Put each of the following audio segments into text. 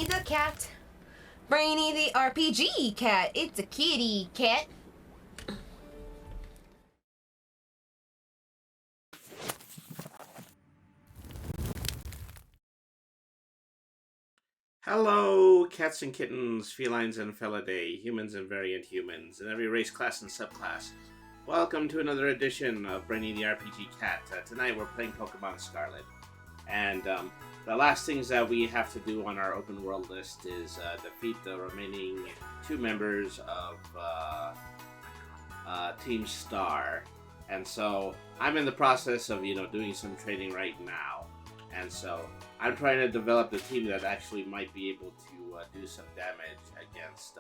the cat. Brainy the RPG cat. It's a kitty cat. Hello, cats and kittens, felines and felidae, humans and variant humans, and every race, class, and subclass. Welcome to another edition of Brainy the RPG Cat. Tonight we're playing Poke-Meown Scarlet. And the last things that we have to do on our open world list is defeat the remaining 2 members of Team Star. And so I'm in the process of, doing some training right now. And so I'm trying to develop the team that actually might be able to do some damage against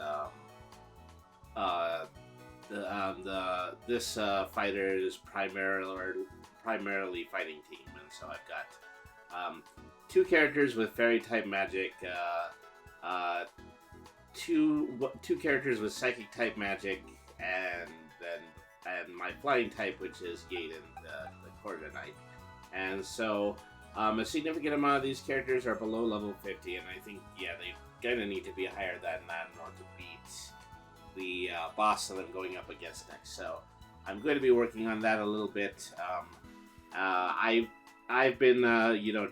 this fighter's primarily fighting team. And so I've got 2 characters with fairy type magic, 2 characters with psychic type magic, and my flying type, which is Gaiden, the Quarter Knight. And so a significant amount of these characters are below level 50, and I think, they kind of need to be higher than that in order to beat the boss that I'm going up against next. So I'm going to be working on that a little bit. I've been,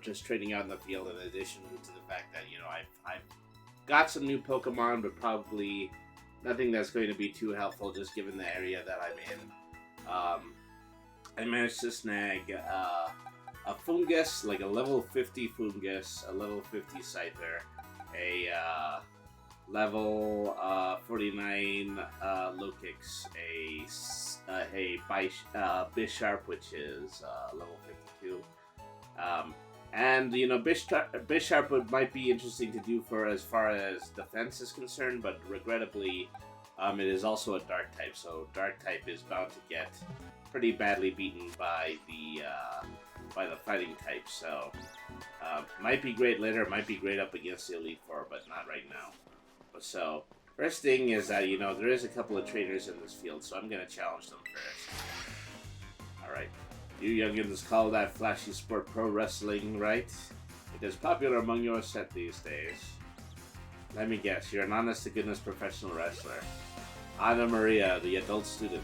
just training out in the field in addition to the fact that, I've got some new Pokemon, but probably nothing that's going to be too helpful just given the area that I'm in. I managed to snag a Fungus, like a level 50 Fungus, a level 50 Scyther, a level 49 Lokix, a Bisharp, which is level 52. And Bisharp might be interesting to do for as far as defense is concerned, but regrettably, it is also a Dark type, so Dark type is bound to get pretty badly beaten by the fighting type. So might be great later, might be great up against the Elite Four, but not right now. So first thing is that there is a couple of trainers in this field, so I'm gonna challenge them first. All right. You youngins call that flashy sport pro wrestling, right? It is popular among your set these days. Let me guess, you're an honest-to-goodness professional wrestler. Anna Maria, the adult student.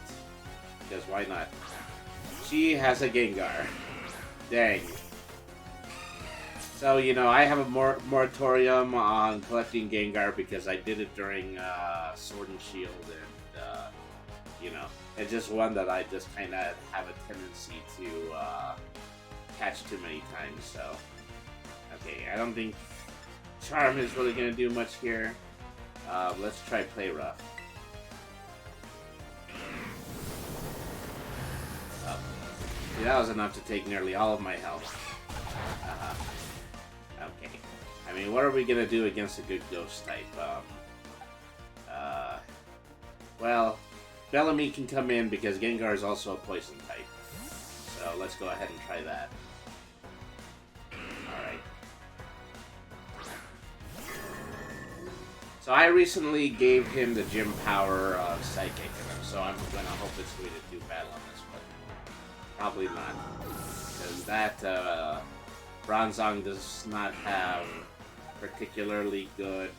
Because why not? She has a Gengar. Dang. So, I have a moratorium on collecting Gengar because I did it during Sword and Shield, and, it's just one that I just kind of have a tendency to catch too many times, so... Okay, I don't think Charm is really going to do much here. Let's try Play Rough. See, that was enough to take nearly all of my health. Okay. I mean, what are we going to do against a good Ghost type? Well... Bellamy can come in because Gengar is also a poison type. So let's go ahead and try that. Alright. So I recently gave him the gym power of Psychic, so I'm going to hope it's going to do battle on this one. Probably not. Because that Bronzong does not have particularly good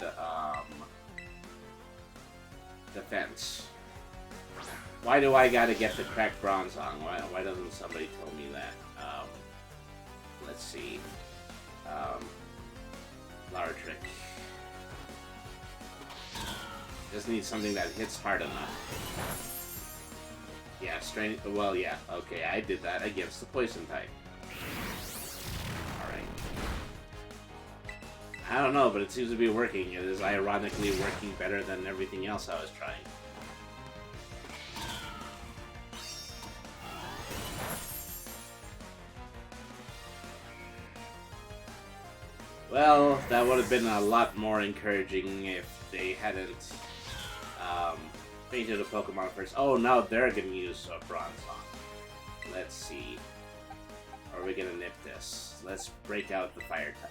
defense. Why do I gotta get the cracked Bronzong? Why doesn't somebody tell me that? Let's see. Lartrick. Just need something that hits hard enough. Yeah, strength. Well, yeah. Okay, I did that against the poison type. Alright. I don't know, but it seems to be working. It is ironically working better than everything else I was trying. Well, that would have been a lot more encouraging if they hadn't painted a Pokemon first. Oh, now they're going to use a Bronzong. Let's see. Are we going to nip this? Let's break out the Fire type.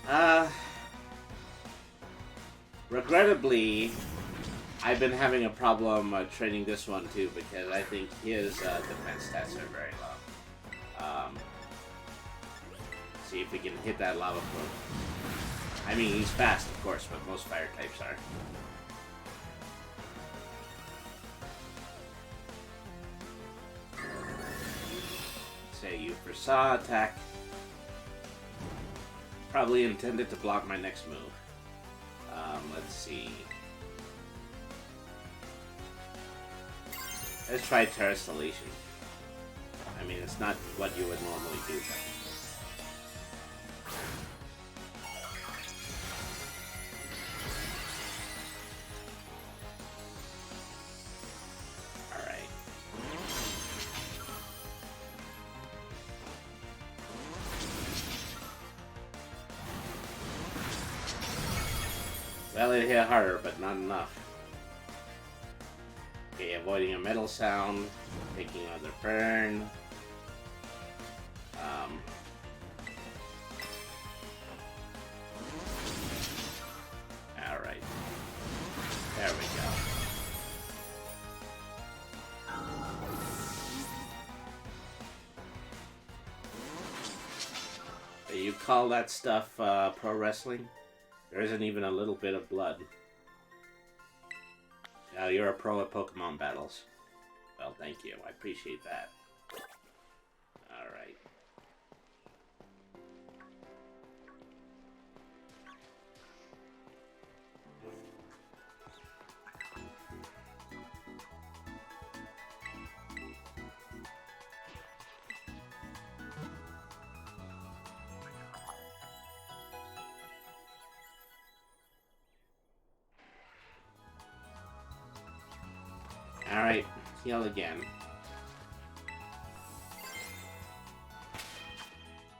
Alright. Regrettably, I've been having a problem training this one too because I think his defense stats are very low. See if we can hit that lava flow. I mean, he's fast, of course, but most fire types are. Say you for saw attack. Probably intended to block my next move. Let's see. Let's try Terrastellation. I mean, it's not what you would normally do. Alright. Well, it hit harder, but not enough. Okay, avoiding a metal sound, taking another burn. Alright. There we go. Do you call that stuff pro wrestling? There isn't even a little bit of blood. Now you're a pro at Pokemon battles. Well, thank you. I appreciate that. Alright. Alright, heal again.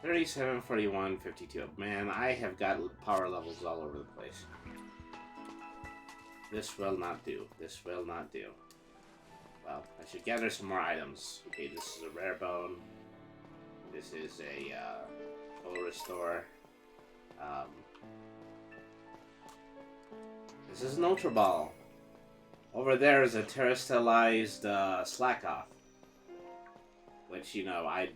37, 41, 52. Man, I have got power levels all over the place. This will not do. This will not do. Well, I should gather some more items. Okay, this is a rare bone. This is a full restore. This is an Ultra Ball. Over there is a terrestrialized Slackoth. Which, you know, I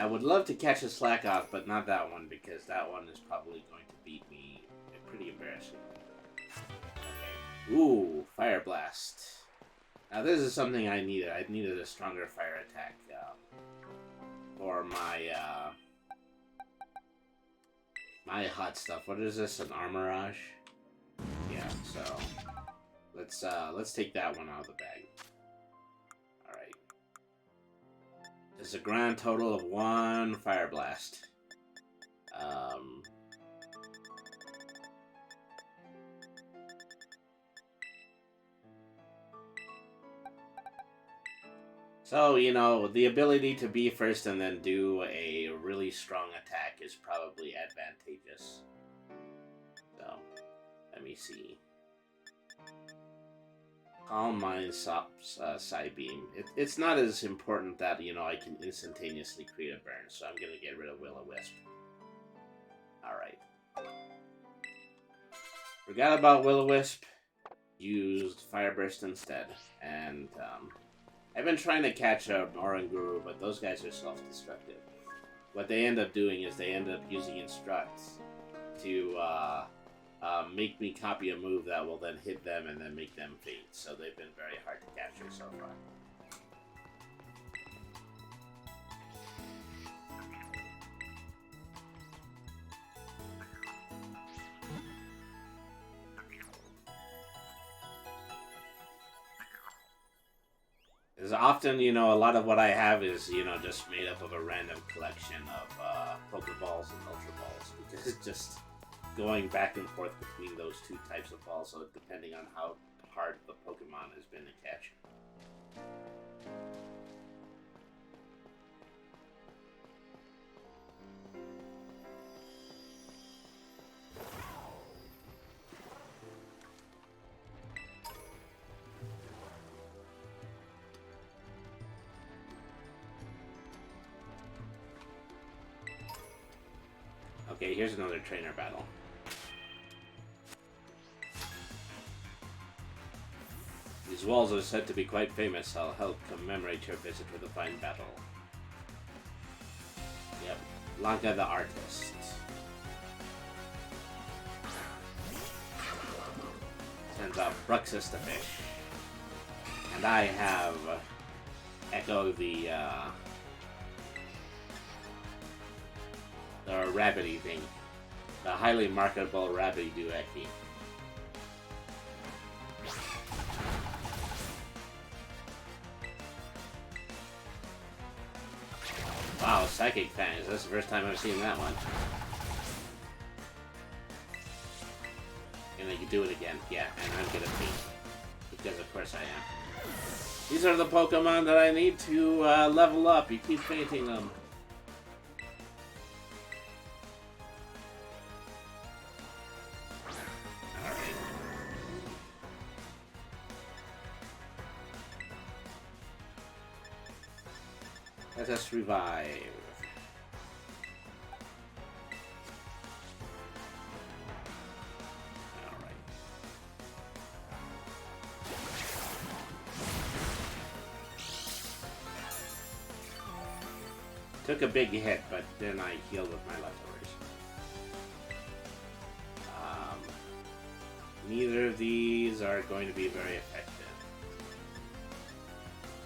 would love to catch a Slackoth, but not that one, because that one is probably going to beat me pretty embarrassing. Okay. Ooh, Fire Blast. Now this is something I needed. I needed a stronger fire attack for my my hot stuff. What is this? An Armorage? Yeah. So let's take that one out of the bag. All right. There's a grand total of 1 Fire Blast. So, you know, the ability to be first and then do a really strong attack is probably advantageous. So, let me see. Calm Mind stops Psybeam. It's not as important that, you know, I can instantaneously create a burn, so I'm going to get rid of Will-O-Wisp. Alright. Forgot about Will-O-Wisp. Used Fire Burst instead. And, I've been trying to catch up Oranguru, but those guys are self-destructive. What they end up doing is they end up using Instructs to make me copy a move that will then hit them and then make them faint. So they've been very hard to capture so far. Because often, you know, a lot of what I have is, you know, just made up of a random collection of Pokeballs and Ultra Balls. Because it's just going back and forth between those two types of balls, so depending on how hard the Pokemon has been to catch. Okay, here's another trainer battle. These walls are said to be quite famous. I'll help commemorate your visit with a fine battle. Yep, Blanca the artist. Sends out Bruxus the fish. And I have Echo the rabbity thing. The highly marketable rabbity doohickey. Wow, Psychic Fangs. That's the first time I've seen that one. And I can do it again. Yeah, and I'm gonna paint. Because of course I am. These are the Pokemon that I need to level up. You keep painting them. Alright. Let us revive. Took a big hit, but then I healed with my leftovers. Neither of these are going to be very effective.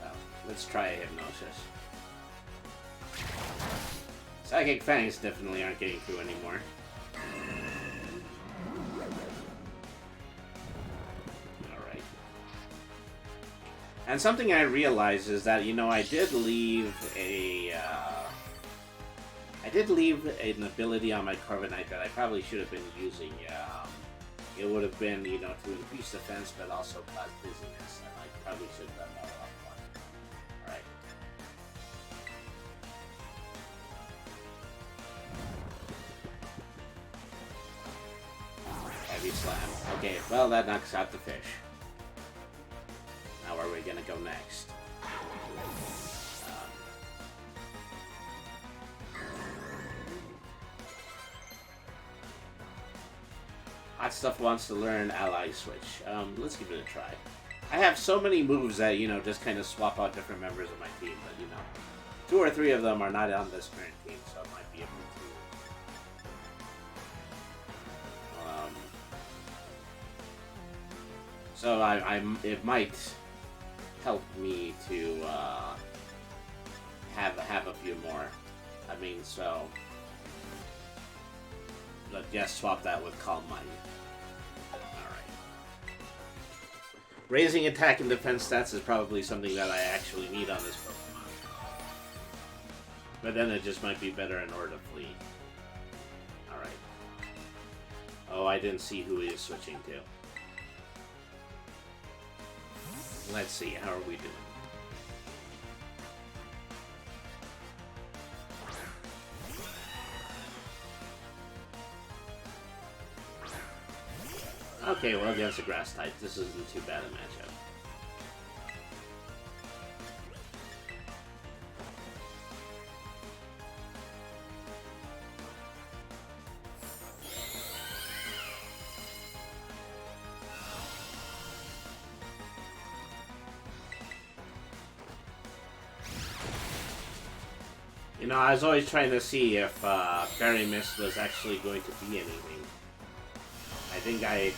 Well, let's try a Hypnosis. Psychic Fangs definitely aren't getting through anymore. Alright. And something I realized is that, you know, I did leave an ability on my Corviknight that I probably should have been using. It would have been, you know, to increase defense, but also cause dizziness, and I probably should have done that a lot more. Alright. Heavy Slam. Okay, well, that knocks out the fish. Now where are we gonna go next? Hot Stuff wants to learn Ally Switch. Let's give it a try. I have so many moves that, you know, just kind of swap out different members of my team, but, you know, 2 or 3 of them are not on this current team, so I might be able to... So it might help me to have a few more. I mean, so... But just swap that with Calm Mind. Alright. Raising attack and defense stats is probably something that I actually need on this Pokemon. But then it just might be better in order to flee. Alright. Oh, I didn't see who he is switching to. Let's see, how are we doing? Okay, well, against a grass type, this isn't too bad a matchup. You know, I was always trying to see if Fairy Mist was actually going to be anything. I think I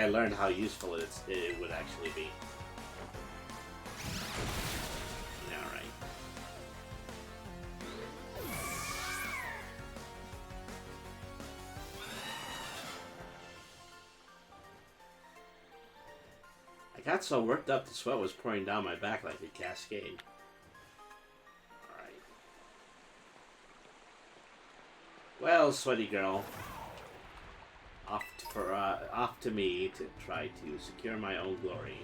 learned how useful it would actually be. Alright. I got so worked up the sweat was pouring down my back like a cascade. Alright. Well, sweaty girl. Off to me to try to secure my own glory.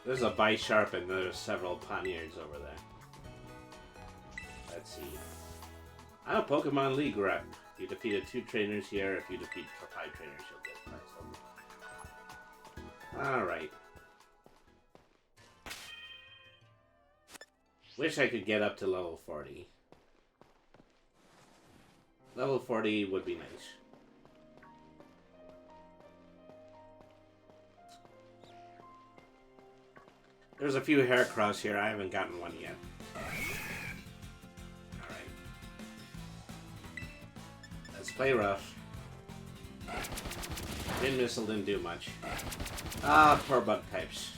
There's a Bisharp and there's several Poniards over there. Let's see. I'm a Pokemon League rep. If you defeated 2 trainers here, if you defeat 5 trainers, you'll get prize. Alright. Wish I could get up to level 40. Level 40 would be nice. There's a few Heracross here. I haven't gotten one yet. Alright. Let's play rough. Wind Missile didn't do much. Ah, poor bug types.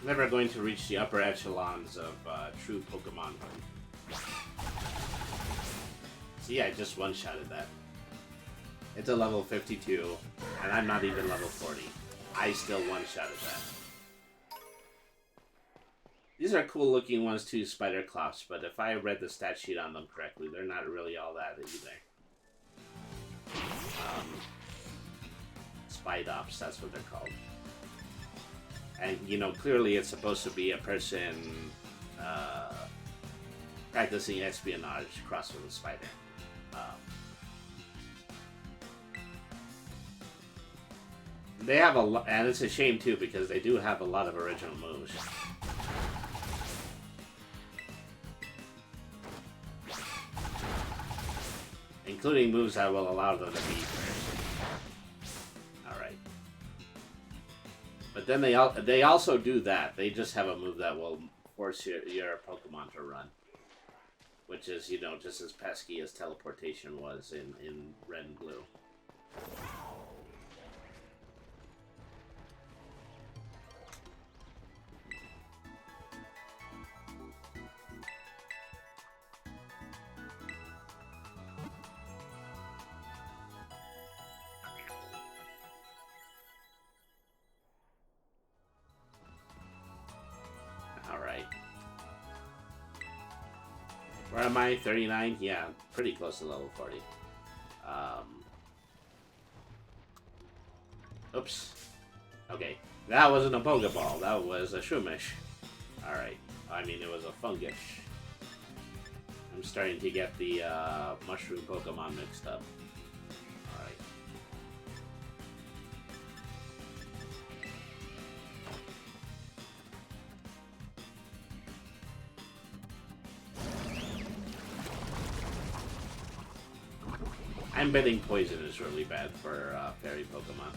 Never going to reach the upper echelons of true Pokemon hunting. See, I just one-shotted that. It's a level 52, and I'm not even level 40. I still one-shotted that. These are cool-looking ones too, Spider Clops, but if I read the stat sheet on them correctly, they're not really all that either. Spidops, that's what they're called. And, you know, clearly it's supposed to be a person practicing espionage crossed with a spider. They have a lot, and it's a shame too, because they do have a lot of original moves. Including moves that will allow them to beat. Alright. But then they also do that. They just have a move that will force your Pokemon to run. Which is, you know, just as pesky as teleportation was in Red and Blue. Where am I? 39? Yeah, pretty close to level 40. Oops. Okay. That wasn't a Pokeball. That was a Shroomish. Alright. I mean, it was a Fungus. I'm starting to get the Mushroom Pokemon mixed up. Alright. I'm betting Poison is really bad for Fairy Pokemon.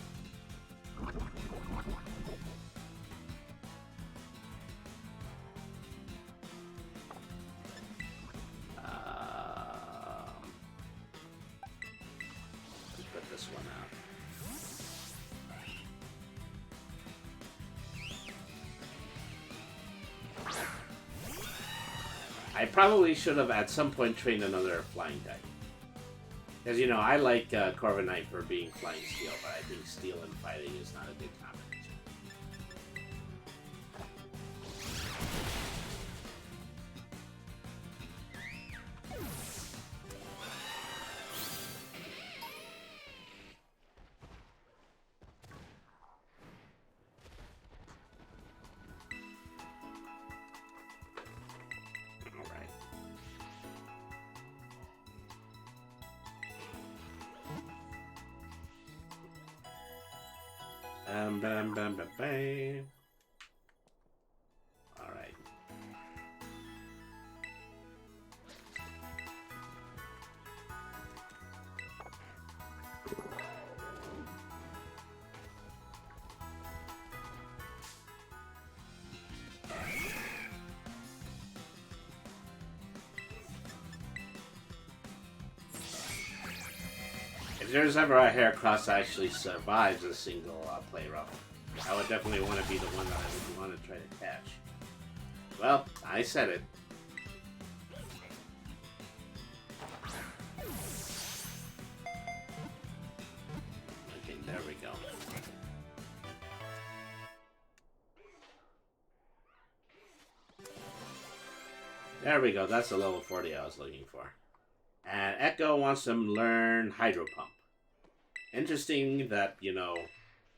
Let's put this one out. I probably should have at some point trained another flying type. Because, you know, I like Corviknight for being Flying Steel, but I think Steel and Fighting is not a good combination. Bam, bam, bam, bam. All right. If there's ever a Heracross that actually survives a single play rough, I would definitely want to be the one that I would want to try to catch. Well, I said it. Okay, there we go. There we go, that's the level 40 I was looking for. And Echo wants to learn Hydro Pump. Interesting that, you know...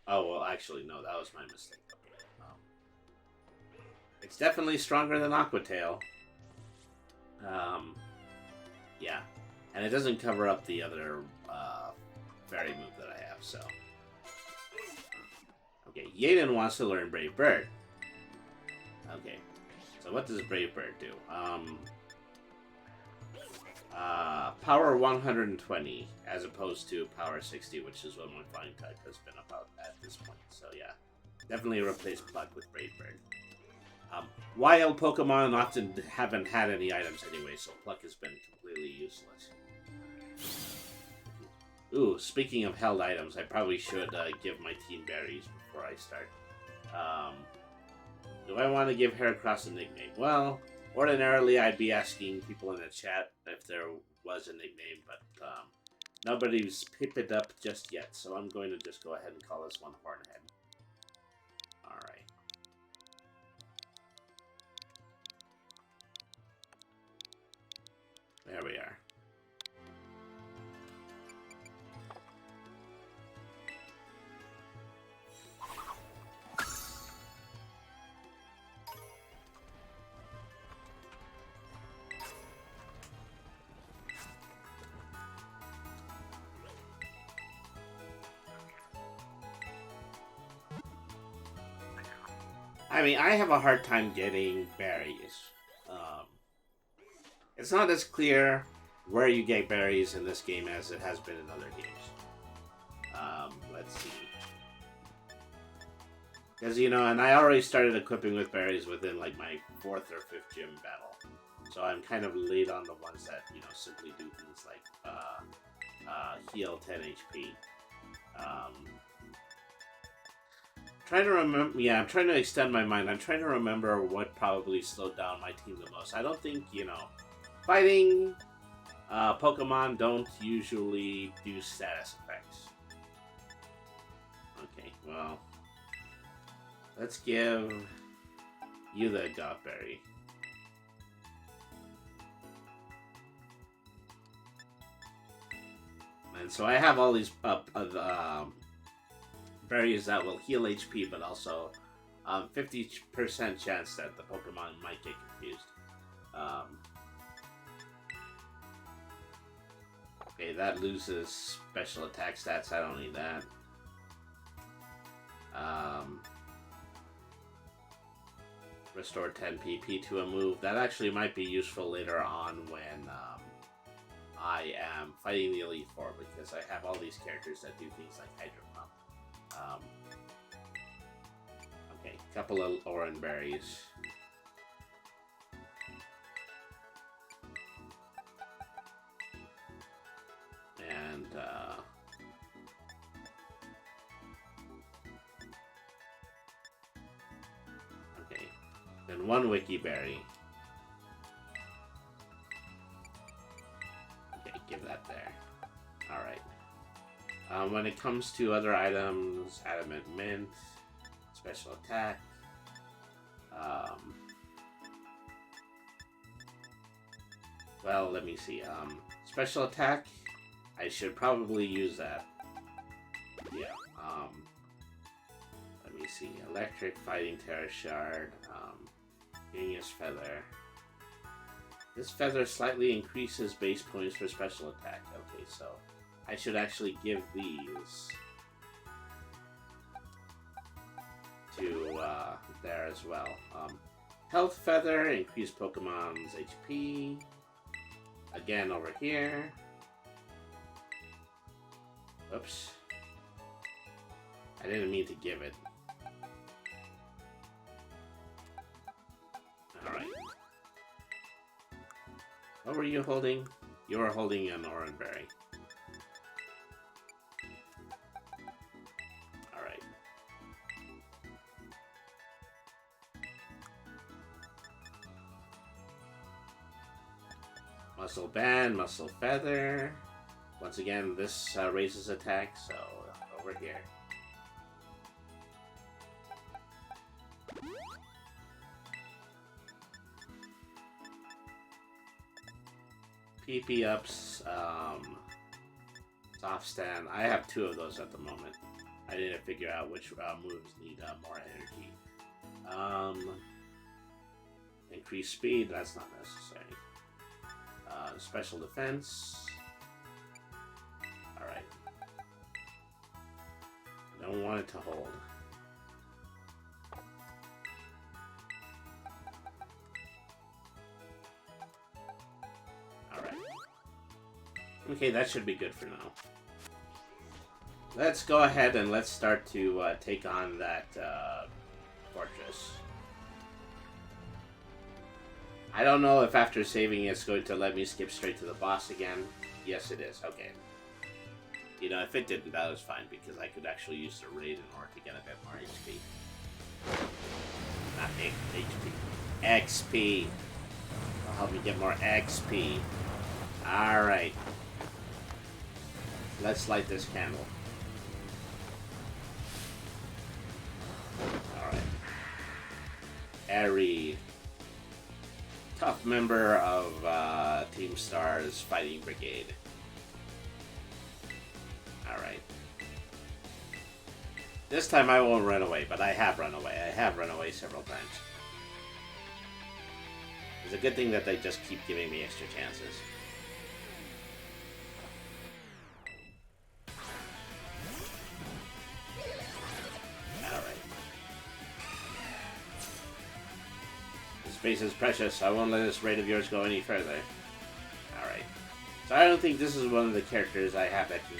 Oh, well, actually, no, that was my mistake. Okay. It's definitely stronger than Aqua Tail. Yeah. And it doesn't cover up the other fairy move that I have, so. Okay, Yaden wants to learn Brave Bird. Okay, so what does Brave Bird do? Power 120 as opposed to Power 60, which is what my flying type has been about at this point. So yeah, definitely replace Pluck with Brave Bird. Wild Pokemon often haven't had any items anyway, so Pluck has been completely useless. Ooh, speaking of held items, I probably should give my team berries before I start. Do I want to give Heracross a nickname? Well, ordinarily I'd be asking people in the chat if there was a nickname, but nobody's picked it up just yet, so I'm going to just go ahead and call this one Hornhead. Alright. There we are. I mean, I have a hard time getting berries. It's not as clear where you get berries in this game as it has been in other games. Let's see. Because, you know, and I already started equipping with berries within, like, my 4th or 5th gym battle. So I'm kind of late on the ones that, you know, simply do things like heal 10 HP. Trying to remember. Yeah, I'm trying to extend my mind. I'm trying to remember what probably slowed down my team the most. I don't think, you know, fighting Pokemon don't usually do status effects. Okay, well, let's give you the Godberry. And so I have all these berries that will heal HP, but also 50% chance that the Pokemon might get confused. Okay, that loses special attack stats. I don't need that. Restore 10 PP to a move. That actually might be useful later on when I am fighting the Elite Four, because I have all these characters that do things like Hydro Pump. Okay, couple of Oran berries. And okay, then one Wiki Berry. Okay, give that there. Alright. When it comes to other items, Adamant Mint, Special Attack, well, let me see, Special Attack, I should probably use that. Yeah, let me see, Electric, Fighting Terra Shard, Genius Feather. This feather slightly increases base points for special attack. Okay, so I should actually give these to there as well. Health Feather, increase Pokemon's HP. Again over here. Oops. I didn't mean to give it. Alright. What were you holding? You were holding an Oran Berry. Alright. Muscle Band, Muscle Feather. Once again, this raises attack, so over here. PP ups, soft stand. I have 2 of those at the moment. I didn't figure out which moves need more energy. Increased speed, that's not necessary. Special defense. Alright. Don't want it to hold. Alright. Okay, that should be good for now. Let's go ahead and let's start to take on that fortress. I don't know if after saving it's going to let me skip straight to the boss again. Yes, it is. Okay. You know, if it didn't, that was fine, because I could actually use the raid in order to get a bit more HP. Not HP. XP. It'll help me get more XP. Alright. Let's light this candle. Alright. Airy. Tough member of Team Star's Fighting Brigade. Alright. This time I won't run away, but I have run away. I have run away several times. It's a good thing that they just keep giving me extra chances. Space is precious. I won't let this raid of yours go any further. Alright. So I don't think this is one of the characters I have that can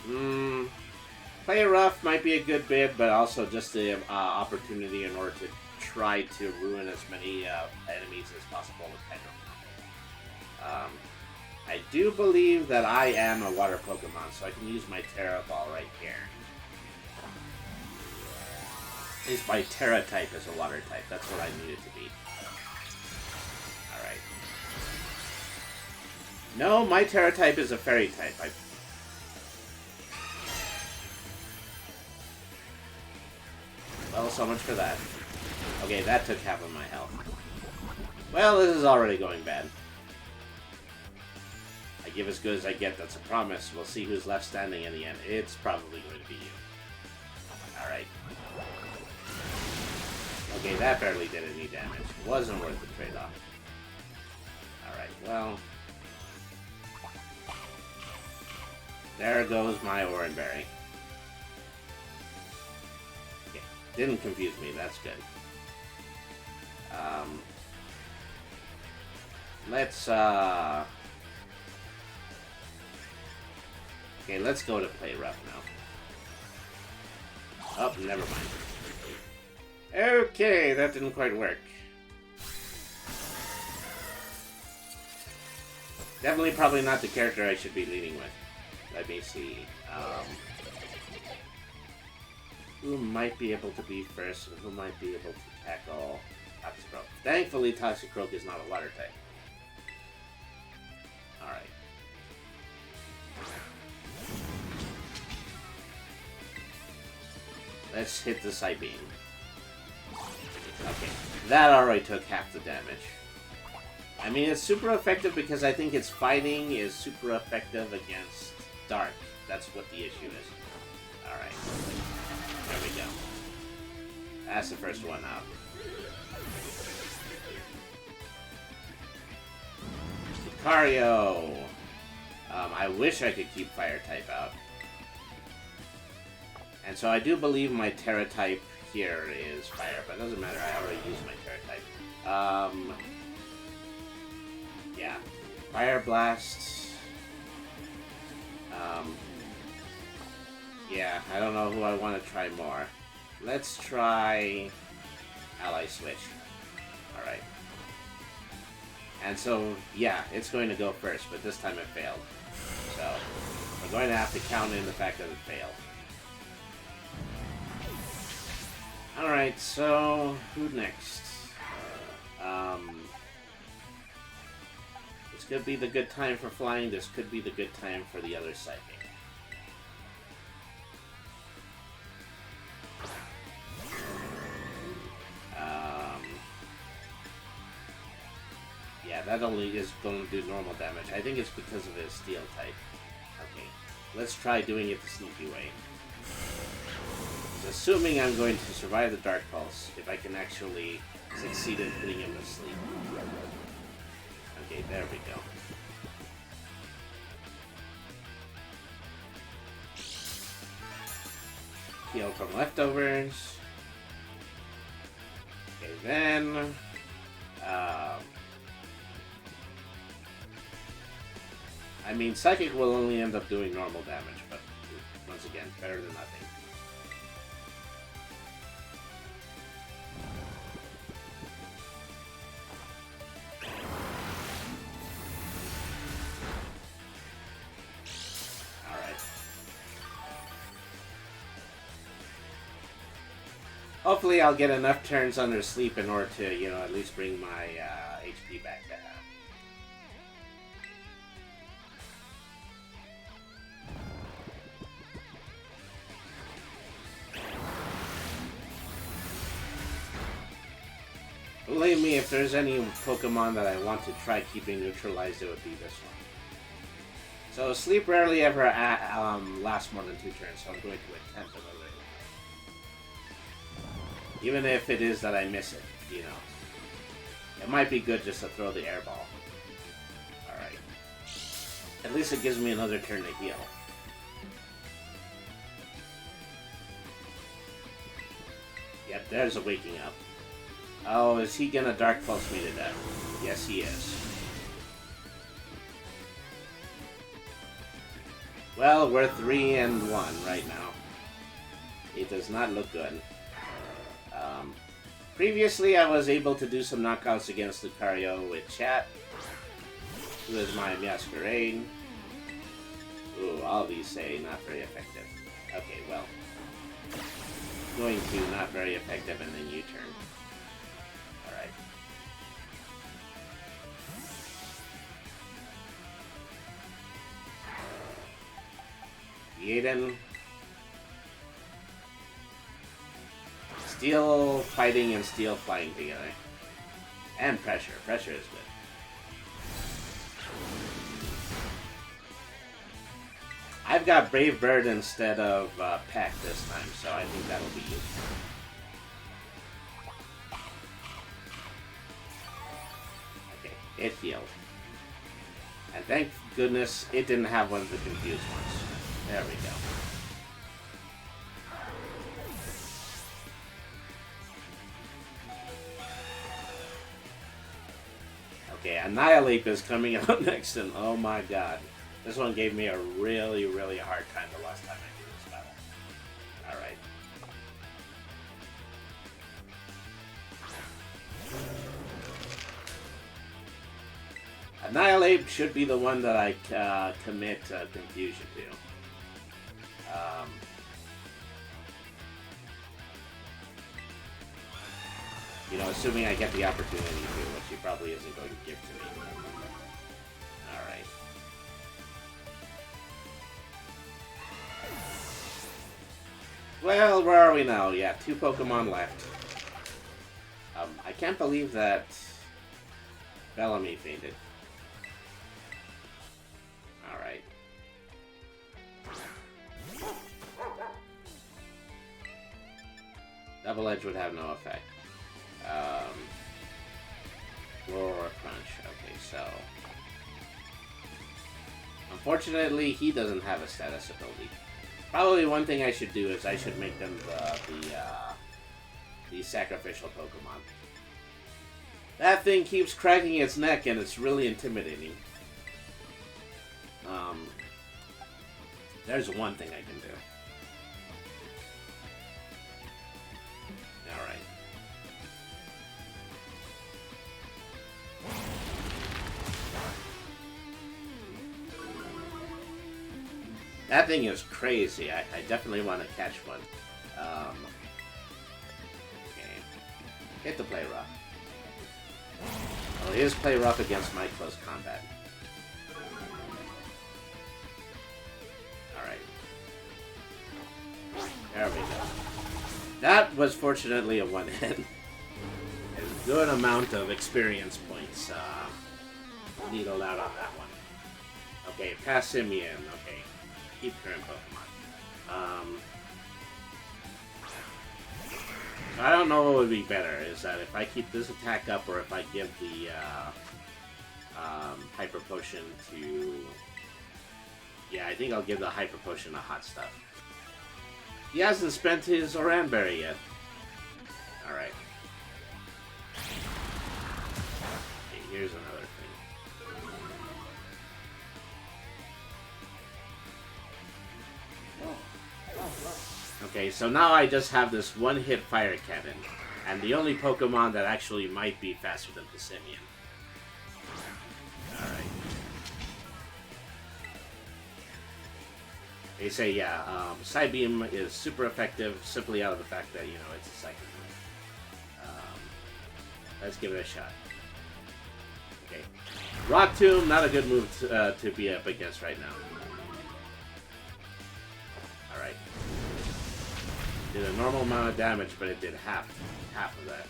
U-turn. Play rough might be a good bit, but also just the opportunity in order to try to ruin as many enemies as possible with Pedro. I do believe that I am a water Pokemon, so I can use my Terra Ball right here. At least my Terra type is a water type. That's what I need it to be. Alright. No, my Terra type is a fairy type. Well, so much for that. Okay, that took half of my health. Well, this is already going bad. I give as good as I get, that's a promise. We'll see who's left standing in the end. It's probably going to be you. Alright. Okay, that barely did any damage. Wasn't worth the trade-off. Alright, well... There goes my Oranberry. Okay, didn't confuse me, that's good. Let's, Okay, let's go to play rough now. Oh, never mind. Okay, that didn't quite work. Definitely probably not the character I should be leading with. Let me see. Who might be able to be first and who might be able to tackle Toxicroak? Thankfully, Toxicroak is not a water type. Alright. Let's hit the Psybeam. Okay, that already took half the damage. I mean, it's super effective because I think its fighting is super effective against Dark. That's what the issue is. Alright. There we go. That's the first one out. Lucario! I wish I could keep Fire type out. And so I do believe my Terra type here is Fire, but it doesn't matter, I already used my Terra type. Yeah. Fire Blast. Yeah, I don't know who I want to try more. Let's try Ally Switch. Alright. And so, yeah, it's going to go first, but this time it failed. So, we're going to have to count in the fact that it failed. Alright, so, who next? This could be the good time for flying, this could be the good time for the other Psychic. Yeah, that only is going to do normal damage. I think it's because of his Steel type. Okay, let's try doing it the sneaky way. Assuming I'm going to survive the Dark Pulse, if I can actually succeed in putting him to sleep. Okay, there we go. Heal from leftovers. Okay, then... I mean, Psychic will only end up doing normal damage, but once again, better than nothing. Alright. Hopefully I'll get enough turns under sleep in order to, you know, at least bring my HP back to half. Believe me, if there's any Pokemon that I want to try keeping neutralized, it would be this one. So sleep rarely ever lasts more than 2 turns, so I'm going to attempt it already. Even if it is that I miss it, you know. It might be good just to throw the air ball. Alright. At least it gives me another turn to heal. Yep, there's a waking up. Oh, is he gonna Dark Pulse me to death? Yes, he is. Well, we're 3-1 right now. It does not look good. Previously, I was able to do some knockouts against Lucario with Chat, who is my Masquerade. Ooh, all these say not very effective. Okay, well. Going to not very effective and then U-turn. Alright. Yaden. Steel fighting and steel flying together. And pressure. Pressure is good. I've got Brave Bird instead of Peck this time, so I think that'll be useful. Okay, it healed. And thank goodness it didn't have one of the confused ones. There we go. Okay, Annihilate is coming out next, and oh my god. This one gave me a really, really hard time the last time I did this battle. Alright. Annihilate should be the one that I commit Confusion to. You know, assuming I get the opportunity to, which he probably isn't going to give to me. Alright. Well, where are we now? Yeah, 2 Pokemon left. I can't believe that Bellamy fainted. Alright. Double Edge would have no effect. Roar or Crunch. Okay, so... Unfortunately, he doesn't have a status ability. Probably one thing I should do is I should make them the sacrificial Pokemon. That thing keeps cracking its neck and it's really intimidating. There's one thing I can do. Alright. That thing is crazy. I definitely want to catch one. Okay. Hit the Play Rough. Well, here's Play Rough against my close combat. Alright. There we go. That was fortunately a one-hit. A good amount of experience points needled out on that one. Okay, Passimian. Okay. Keep current Pokemon. I don't know what would be better. Is that if I keep this attack up, or if I give the Hyper Potion to... Yeah, I think I'll give the Hyper Potion to Hot Stuff. He hasn't spent his Oranberry yet. Alright. Okay, here's another thing. Okay, so now I just have this one-hit Fire Cannon, and the only Pokemon that actually might be faster than Poke-Meown. Alright. They say, yeah, Psybeam is super effective simply out of the fact that, you know, it's a psychic move. Let's give it a shot. Okay. Rock Tomb, not a good move to be up against right now. Alright. Did a normal amount of damage, but it did half of that.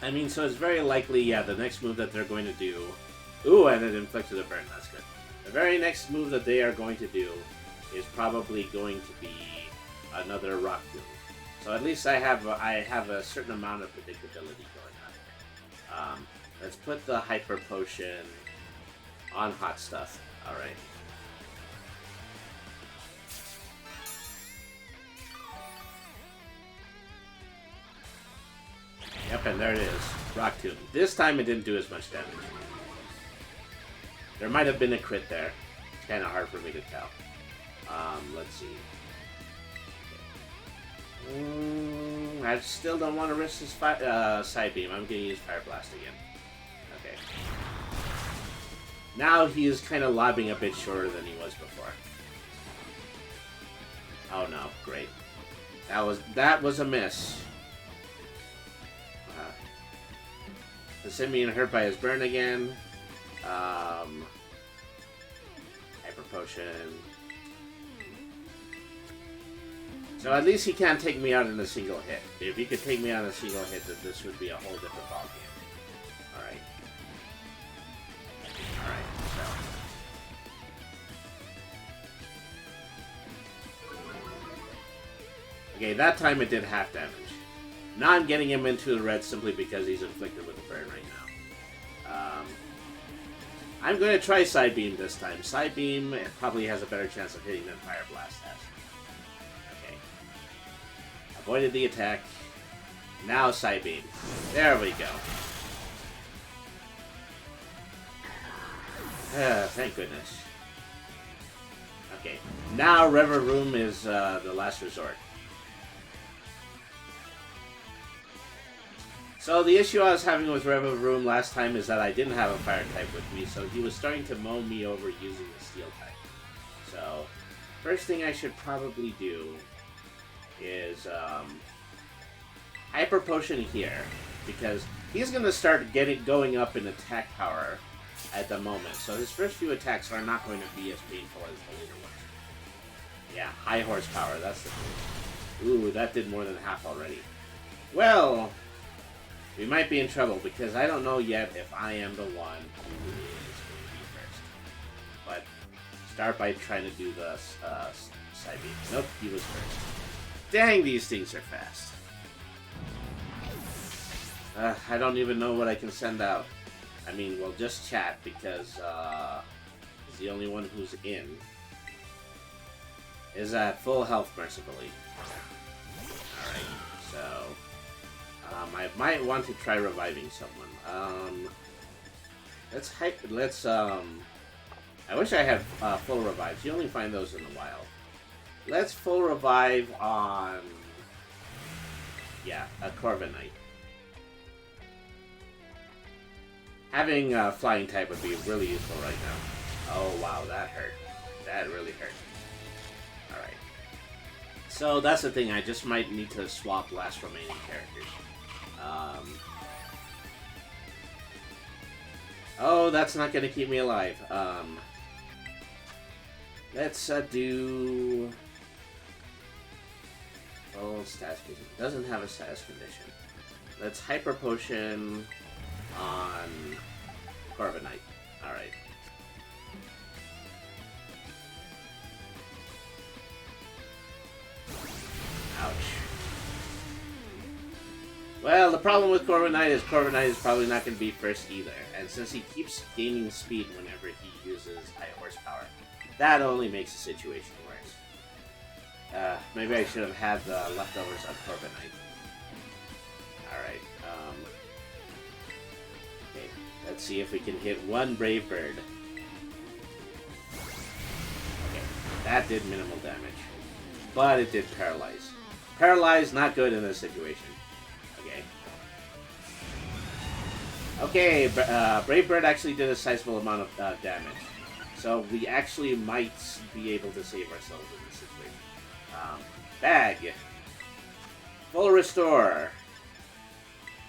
I mean, so it's very likely, yeah, the next move that they're going to do... Ooh, and it inflicted a burn, that's good. The very next move that they are going to do is probably going to be another Rock Tomb. So at least I have a certain amount of predictability going on. Let's put the Hyper Potion on Hot Stuff. Alright. Yep, and there it is. Rock Tomb. This time it didn't do as much damage. There might have been a crit there. It's kind of hard for me to tell. Let's see. I still don't want to risk this Side Beam. I'm going to use Fire Blast again. Okay. Now he is kind of lobbing a bit shorter than he was before. Oh no, great. That was a miss. The Simian hurt by his burn again. Hyper Potion. So at least he can't take me out in a single hit. If he could take me out in a single hit, then this would be a whole different ballgame. Alright. Alright, so. Okay, that time it did half damage. Now I'm getting him into the red simply because he's inflicted with a burn right now. I'm going to try Side Beam this time. Side Beam probably has a better chance of hitting than Fire Blast has. Okay. Avoided the attack. Now Side Beam. There we go. Thank goodness. Okay. Now River Room is the last resort. So the issue I was having with Revo Room last time is that I didn't have a fire type with me, so he was starting to mow me over using the steel type. So, first thing I should probably do is Hyper Potion here, because he's going to start going up in attack power at the moment. So his first few attacks are not going to be as painful as the later ones. Yeah, high horsepower, that's the thing. Ooh, that did more than half already. Well... we might be in trouble, because I don't know yet if I am the one who is going to be first. But, start by trying to do the side beam. Nope, he was first. Dang, these things are fast. I don't even know what I can send out. I mean, well, just chat, because he's the only one who's in. Is at full health, mercifully. Alright, so... I might want to try reviving someone. I wish I had full revives. You only find those in the wild. Let's full revive on... yeah, a Corviknight. Having a flying type would be really useful right now. Oh wow, that hurt. That really hurt. Alright. So that's the thing, I just might need to swap last remaining characters. Oh, that's not going to keep me alive. Let's do... oh, status condition. Doesn't have a status condition. Let's Hyper Potion on Corviknight. Alright. Ouch. Well, the problem with Corviknight is probably not going to be first either. And since he keeps gaining speed whenever he uses high horsepower, that only makes the situation worse. Maybe I should have had the leftovers on Corviknight. Alright, okay, let's see if we can hit one Brave Bird. Okay, that did minimal damage. But it did paralyze. Paralyze, not good in this situation. Okay, Brave Bird actually did a sizable amount of damage. So we actually might be able to save ourselves in this situation. Bag. Full Restore.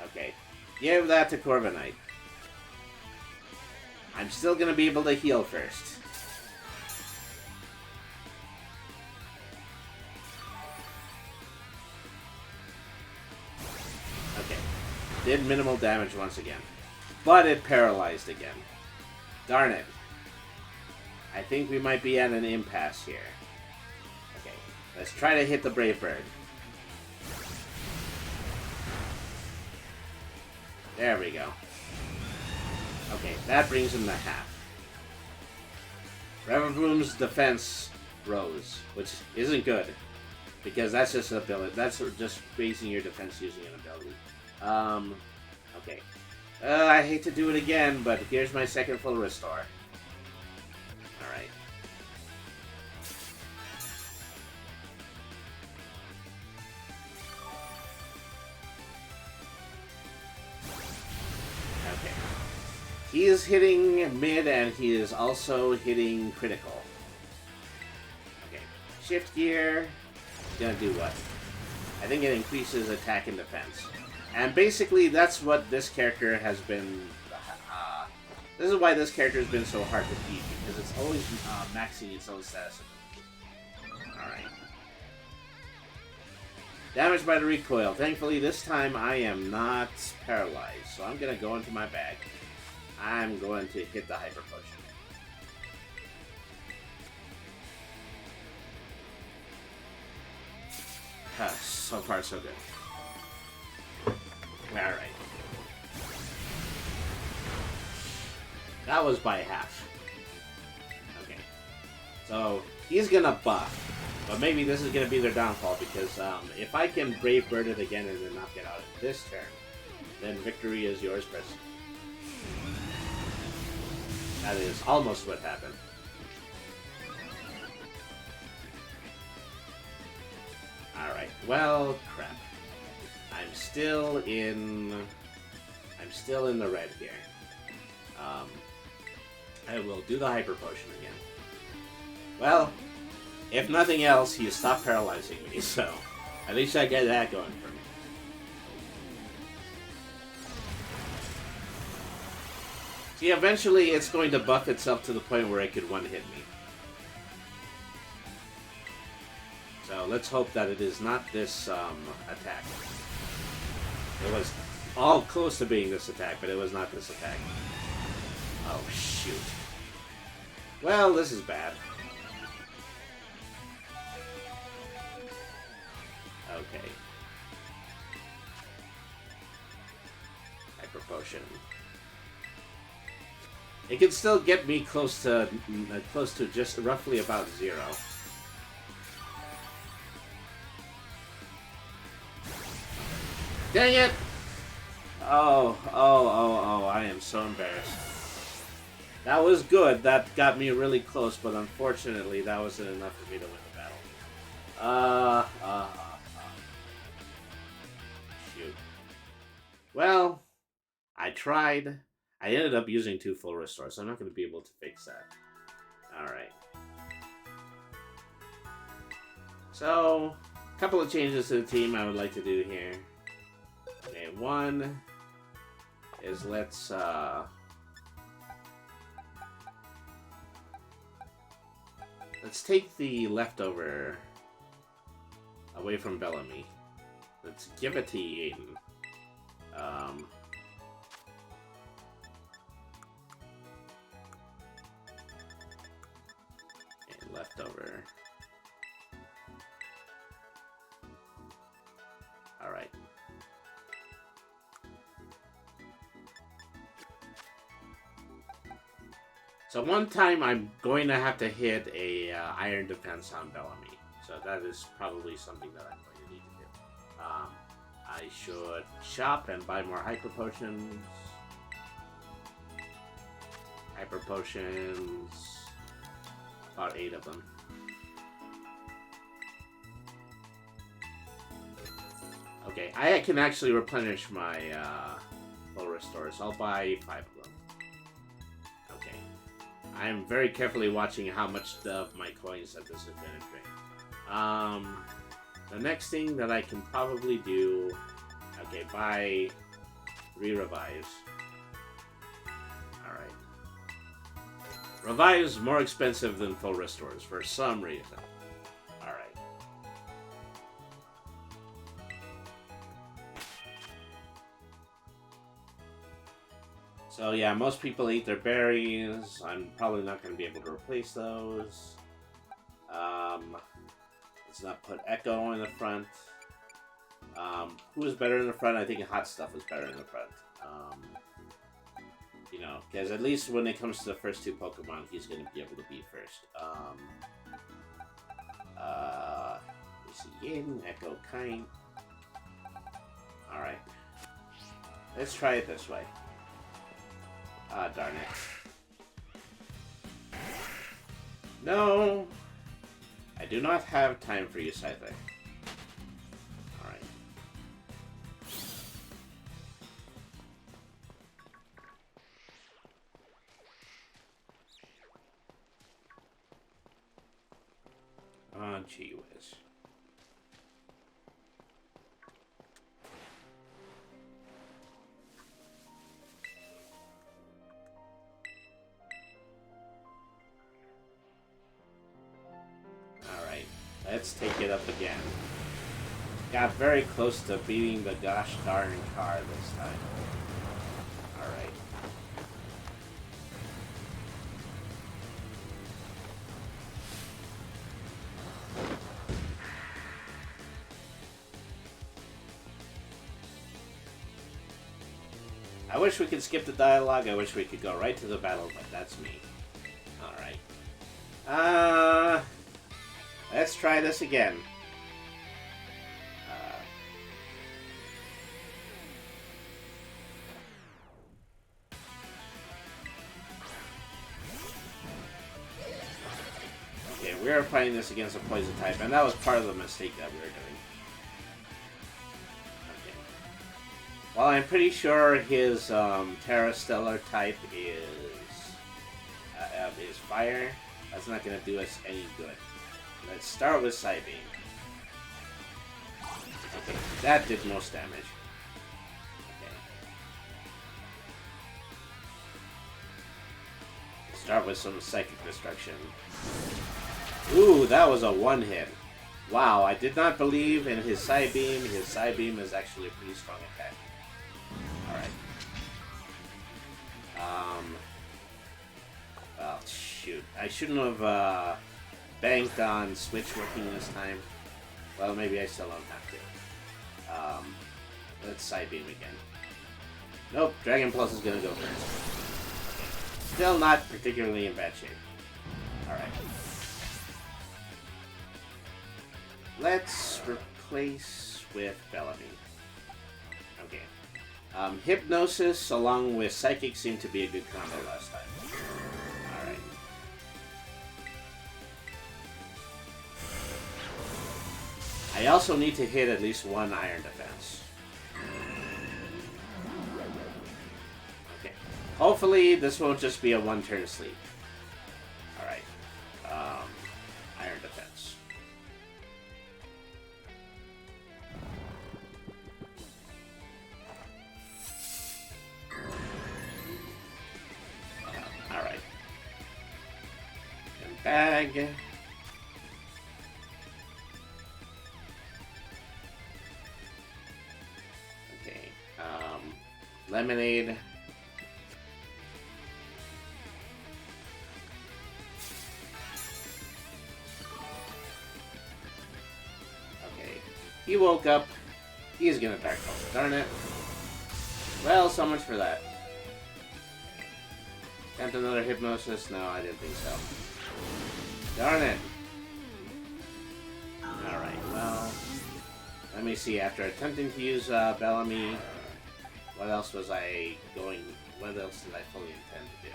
Okay. Give that to Corviknight. I'm still going to be able to heal first. Okay. Did minimal damage once again. But it paralyzed again. Darn it. I think we might be at an impasse here. Okay, let's try to hit the Brave Bird. There we go. Okay, that brings him to half. Revavroom's defense rose, which isn't good. Because that's just an ability. That's just raising your defense using an ability. Okay. I hate to do it again, but here's my second full restore. Alright. Okay. He is hitting mid, and he is also hitting critical. Okay. Shift gear. Gonna do what? I think it increases attack and defense. And basically, that's what this character has been... this is why this character has been so hard to beat, because it's always maxing its own status. Alright. Damaged by the recoil. Thankfully, this time I am not paralyzed, so I'm going to go into my bag. I'm going to hit the Hyper Potion. So far, so good. Alright. That was by half. Okay. So, he's gonna buff. But maybe this is gonna be their downfall, because if I can Brave Bird it again and then knock it out in this turn, then victory is yours, person. That is almost what happened. Alright, well, crap. I'm still in the red here. I will do the Hyper Potion again. Well, if nothing else, he stopped paralyzing me, so at least I get that going for me. See, eventually it's going to buff itself to the point where it could one-hit me. So let's hope that it is not this attack. It was all close to being this attack, but it was not this attack. Oh, shoot. Well, this is bad. Okay. Hyper Potion. It can still get me close to just roughly about 0. Dang it! Oh, I am so embarrassed. That was good. That got me really close, but unfortunately, that wasn't enough for me to win the battle. Shoot. Well, I tried. I ended up using 2 full restores, so I'm not going to be able to fix that. Alright. So, a couple of changes to the team I would like to do here. Okay, one is let's take the leftover away from Bellamy. Let's give it to Yaden. And leftover. Alright. So one time I'm going to have to hit a iron defense on Bellamy. So that is probably something that I'm going to need to do. I should shop and buy more hyper potions. Hyper potions. About 8 of them. Okay, I can actually replenish my full restores. I'll buy 5 of them. Okay. I'm very carefully watching how much of my coins that this is going to drain. The next thing that I can probably do... Okay, buy 3 revives. Alright. Revives more expensive than full restores for some reason. Alright. So yeah, most people eat their berries. I'm probably not going to be able to replace those. Let's not put Echo in the front. Who is better in the front? I think Hot Stuff is better in the front. You know, because at least when it comes to the first 2 Pokemon, he's going to be able to be first. Yin, Echo Kind. Alright. Let's try it this way. Ah, darn it. No! I do not have time for you, Scyther. Alright. Oh, gee whiz. Alright, let's take it up again. Got very close to beating the gosh darn car this time. Alright. I wish we could skip the dialogue. I wish we could go right to the battle, but that's me. Alright. Let's try this again. Okay, we are playing this against a poison type, and that was part of the mistake that we were doing. Okay. Well, I'm pretty sure his Terra Stellar type is fire. That's not going to do us any good. Let's start with Psybeam. Okay, that did most damage. Okay. Start with some Psychic Destruction. Ooh, that was a one-hit. Wow, I did not believe in his Psybeam. His Psybeam is actually a pretty strong attack. Alright. Well, shoot. I shouldn't have, banked on Switch working this time. Well, maybe I still don't have to. Let's Psybeam again. Nope, Dragon Pulse is gonna go first. Still not particularly in bad shape. Alright. Let's replace with Bellamy. Okay. Hypnosis along with Psychic seemed to be a good combo last time. Alright. I also need to hit at least 1 Iron Defense. Okay. Hopefully this won't just be a 1-turn sleep. Alright. Iron Defense. Alright. And bag. Lemonade. Okay. He woke up. He's gonna Dark Pulse. Darn it. Well, so much for that. Attempt another hypnosis? No, I didn't think so. Darn it. Alright, well... Let me see, after attempting to use Bellamy, what else was I going... What else did I fully intend to do?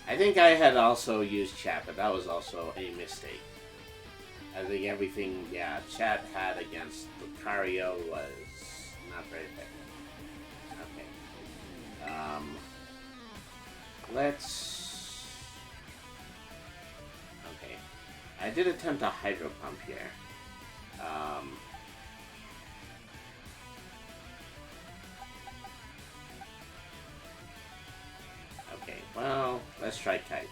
I think I had also used chat, but that was also a mistake. I think everything, yeah, chat had against Lucario was not very effective. Okay. Let's... Okay. I did attempt a Hydro Pump here. Okay, well, let's try Kite.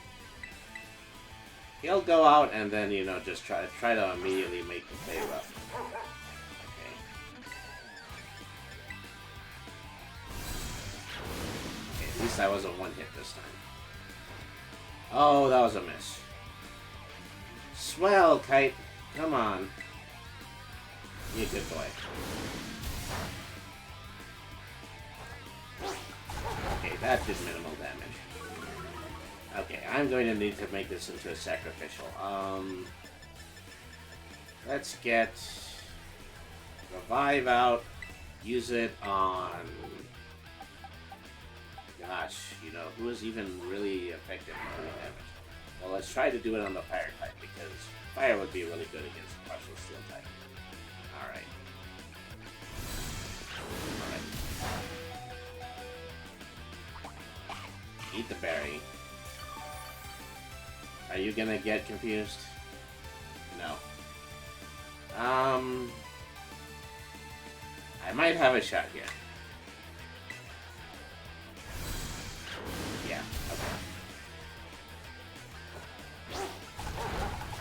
He'll go out and then, you know, just try to immediately make the play rough. Okay, at least I wasn't one hit this time. Oh, that was a miss. Swell, Kite. Come on. You good boy. Okay, that did minimal damage. Okay, I'm going to need to make this into a sacrificial. Let's get Revive out. Use it on... Gosh, you know, who is even really effective at doing damage? Well, let's try to do it on the Fire type, because Fire would be really good against the partial Steel type. Alright. Eat the berry. Are you gonna get confused? No. I might have a shot here. Yeah, okay.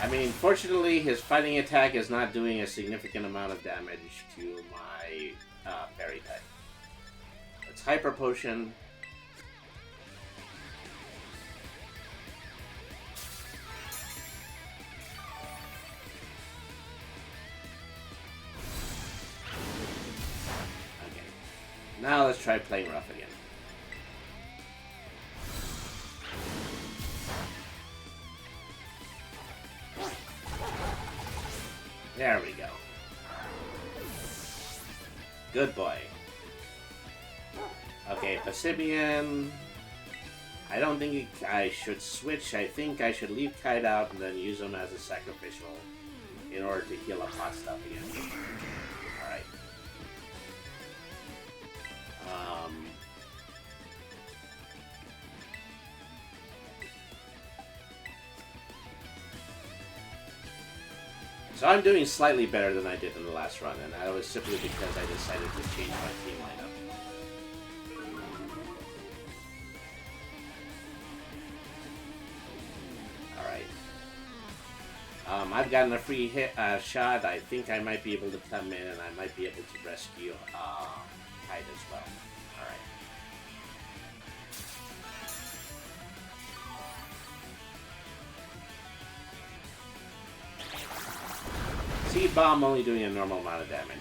I mean, fortunately, his fighting attack is not doing a significant amount of damage to my berry type. It's Hyper Potion. Now let's try playing rough again. There we go. Good boy. Okay, Pasibian. I don't think I should switch. I think I should leave Kite out and then use him as a sacrificial in order to heal up hot stuff again. Alright. So I'm doing slightly better than I did in the last run, and that was simply because I decided to change my team lineup. Alright. I've gotten a free hit shot. I think I might be able to come in and I might be able to rescue Kite as well. Alright. Seed Bomb only doing a normal amount of damage.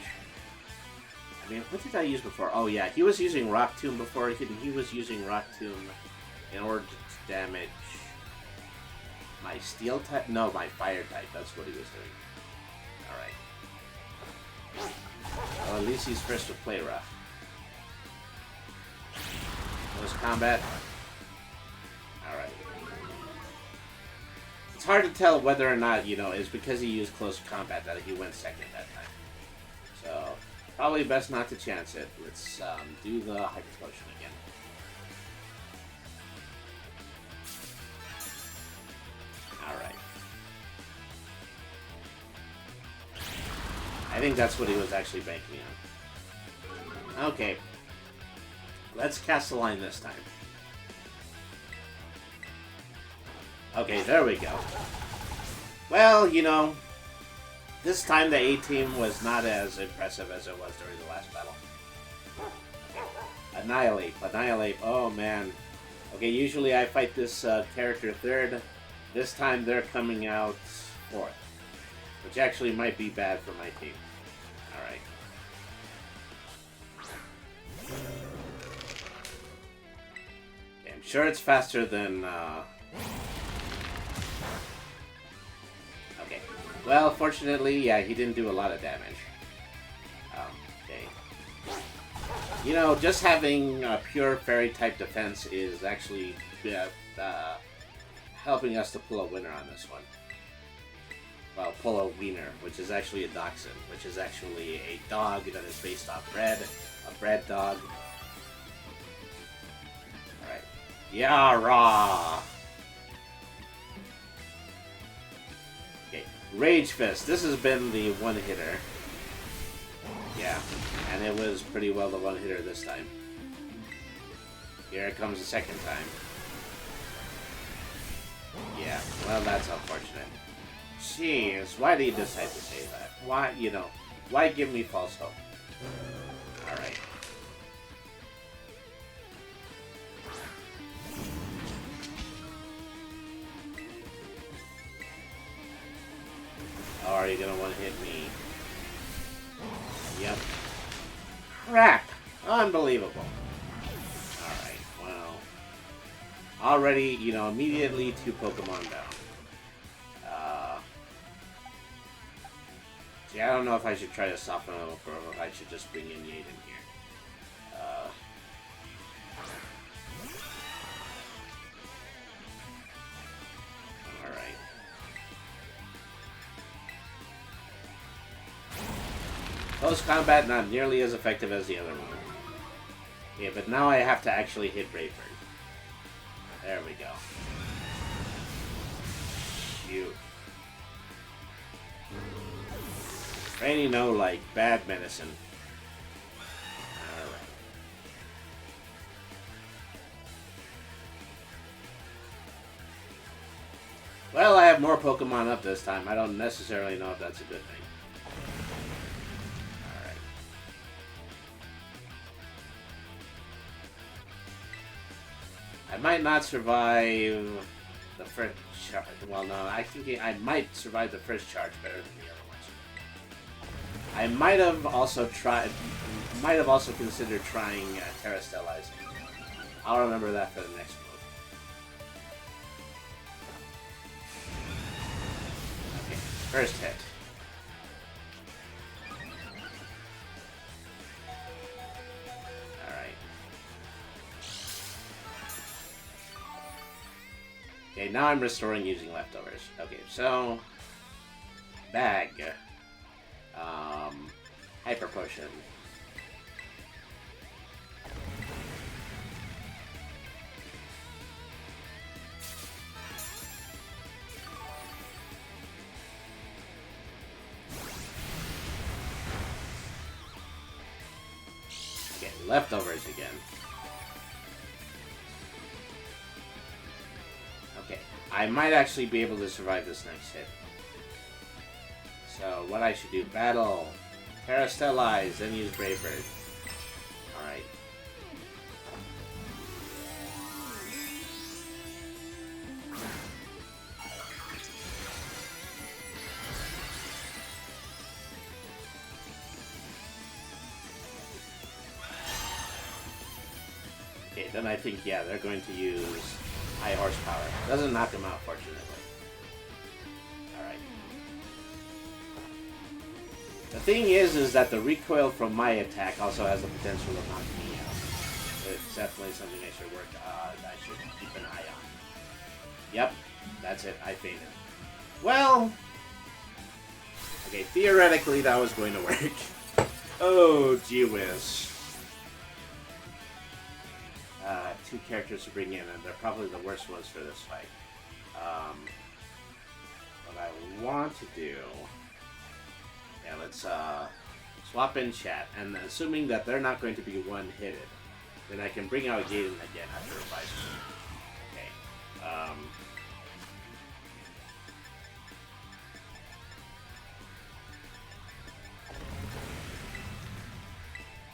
I mean, what did I use before? Oh yeah, he was using Rock Tomb before. He was using Rock Tomb in order to damage my Steel type? No, my Fire type. That's what he was doing. Alright. Well, at least he's first to play rough. Close combat. Alright. It's hard to tell whether or not, you know, it's because he used close combat that he went second that time. So, probably best not to chance it. Let's do the Hyper Potion again. Alright. I think that's what he was actually banking on. Okay. Let's cast the line this time. Okay, there we go. Well, you know, this time the A-Team was not as impressive as it was during the last battle. Annihilate. Annihilate. Oh, man. Okay, usually I fight this character third. This time they're coming out fourth. Which actually might be bad for my team. Alright. Sure, it's faster than, Okay. Well, fortunately, yeah, he didn't do a lot of damage. Okay. You know, just having a pure fairy-type defense is actually helping us to pull a winner on this one. Well, pull a wiener, which is actually a dachshund, which is actually a dog that is based off bread, a bread dog. Alright. Yara! Okay, Rage Fist. This has been the one-hitter. Yeah, and it was pretty well the one-hitter this time. Here it comes the second time. Yeah, well, that's unfortunate. Jeez, why do you decide to say that? Why, you know, why give me false hope? Alright. Oh, are you gonna one-hit me? Yep. Crap! Unbelievable. Alright, well. Already, you know, immediately 2 Pokemon down. See, I don't know if I should try to soften him up or if I should just bring in Yaden here. Alright. Close combat, not nearly as effective as the other one. Yeah, but now I have to actually hit Brave Bird. There we go. Shoot. Rainy no like bad medicine. Alright. Well, I have more Pokemon up this time. I don't necessarily know if that's a good thing. Alright. I might not survive the first charge. Well, no, I think I might survive the first charge better than the other ones. I might have also considered trying Terra Stellizing. I'll remember that for the next move. Okay, first hit. Alright. Okay, now I'm restoring using leftovers. Okay, so... Bag. Hyper Potion. Okay, leftovers again. Okay, I might actually be able to survive this next hit. So, what I should do, battle, Terra Stellize, then use Brave Bird. Alright. Okay, then I think, yeah, they're going to use high horsepower. Doesn't knock them out, fortunately. The thing is that the recoil from my attack also has the potential of knocking me out. It's definitely something I should keep an eye on. Yep, that's it. I fainted. Well, okay, theoretically that was going to work. Oh, gee whiz. 2 characters to bring in, and they're probably the worst ones for this fight. What I want to do... Yeah, let's swap in chat, and assuming that they're not going to be one-hitted, then I can bring out Yaden again after revising. Okay.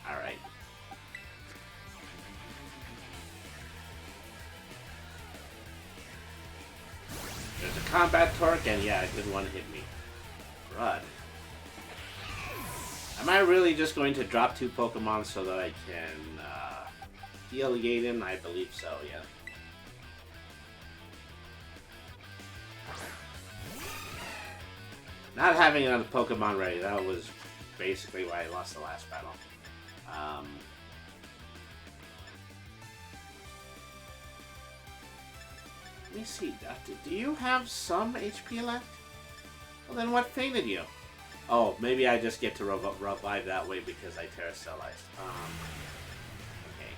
Alright. There's a combat torque, and yeah, it did one-hit me. Crud. Am I really just going to drop 2 Pokemon so that I can heal Yaden? I believe so, yeah. Not having another Pokemon ready, that was basically why I lost the last battle. Let me see, do you have some HP left? Well, then what fainted you? Oh, maybe I just get to revive that way because I Terracellized. Okay.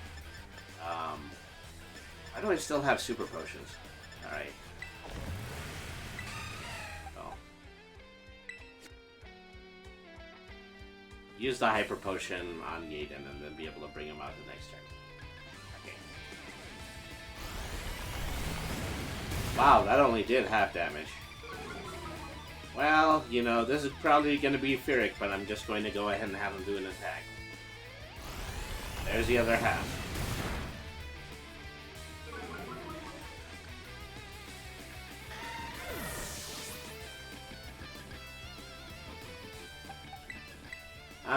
Why do I still have Super Potions? Alright. Oh. Use the Hyper Potion on Yaden and then be able to bring him out the next turn. Okay. Wow, that only did half damage. Well, you know, this is probably going to be Fearic, but I'm just going to go ahead and have him do an attack. There's the other half.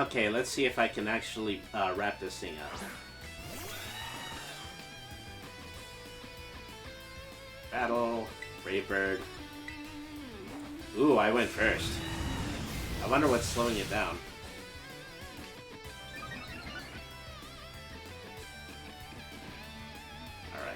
Okay, let's see if I can actually wrap this thing up. Battle, Brave Bird. Ooh, I went first. I wonder what's slowing it down. Alright.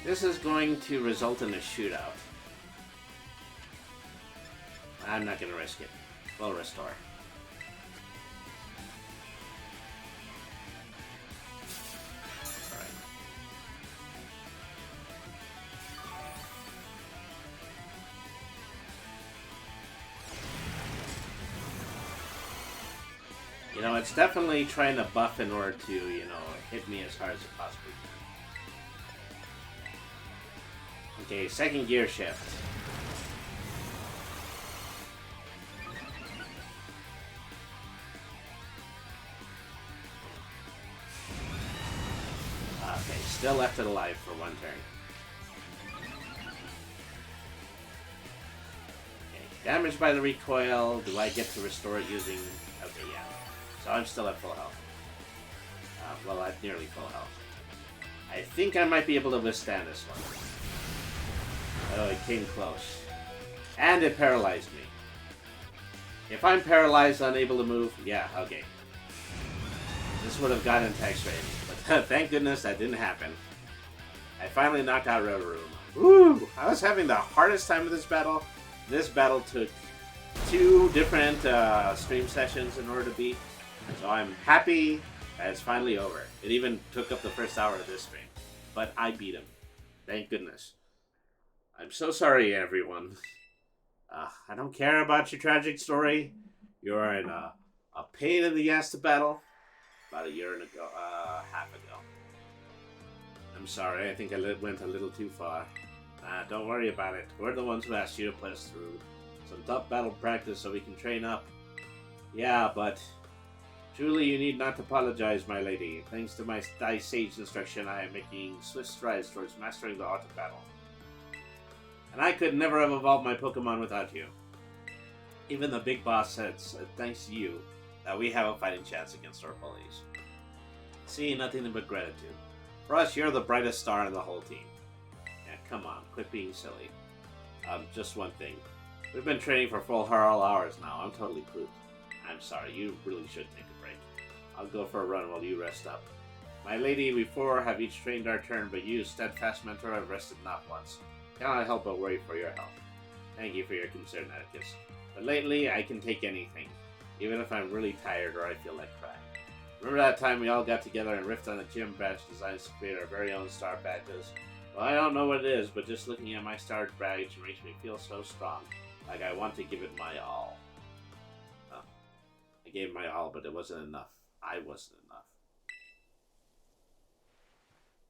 This is going to result in a shootout. I'm not going to risk it. We'll restore. Alright. You know, it's definitely trying to buff in order to, you know, hit me as hard as it possibly can. Okay, second gear shift. Okay, still left it alive for one turn. Okay, damaged by the recoil. Do I get to restore it using... Okay, yeah. So I'm still at full health. Well, at nearly full health. I think I might be able to withstand this one. Oh, it came close. And it paralyzed me. If I'm paralyzed, unable to move, yeah, okay. This would have gotten text rating. But thank goodness that didn't happen. I finally knocked out Rotom. Woo! I was having the hardest time with this battle. This battle took 2 different stream sessions in order to beat. So I'm happy that it's finally over. It even took up the first hour of this stream. But I beat him. Thank goodness. I'm so sorry, everyone. I don't care about your tragic story. You're in a pain in the ass to battle. About a year and half ago. I'm sorry, I think I went a little too far. Don't worry about it. We're the ones who asked you to put us through some tough battle practice so we can train up. Yeah, but truly you need not apologize, my lady. Thanks to my sage instruction, I am making swift strides towards mastering the art of battle. And I could never have evolved my Pokemon without you. Even the big boss said, thanks to you, that we have a fighting chance against our bullies. See, nothing but gratitude. For us, you're the brightest star in the whole team. Yeah, come on, quit being silly. Just one thing. We've been training for full hours now. I'm totally pooped. I'm sorry, you really should take a break. I'll go for a run while you rest up. My lady, we 4 have each trained our turn, but you, steadfast mentor, have rested not once. Cannot help but worry for your health. Thank you for your concern, Atticus. But lately, I can take anything, even if I'm really tired or I feel like crying. Remember that time we all got together and riffed on the gym badge designs to create our very own star badges? Well, I don't know what it is, but just looking at my star badge makes me feel so strong, like I want to give it my all. Oh, I gave my all, but it wasn't enough. I wasn't enough.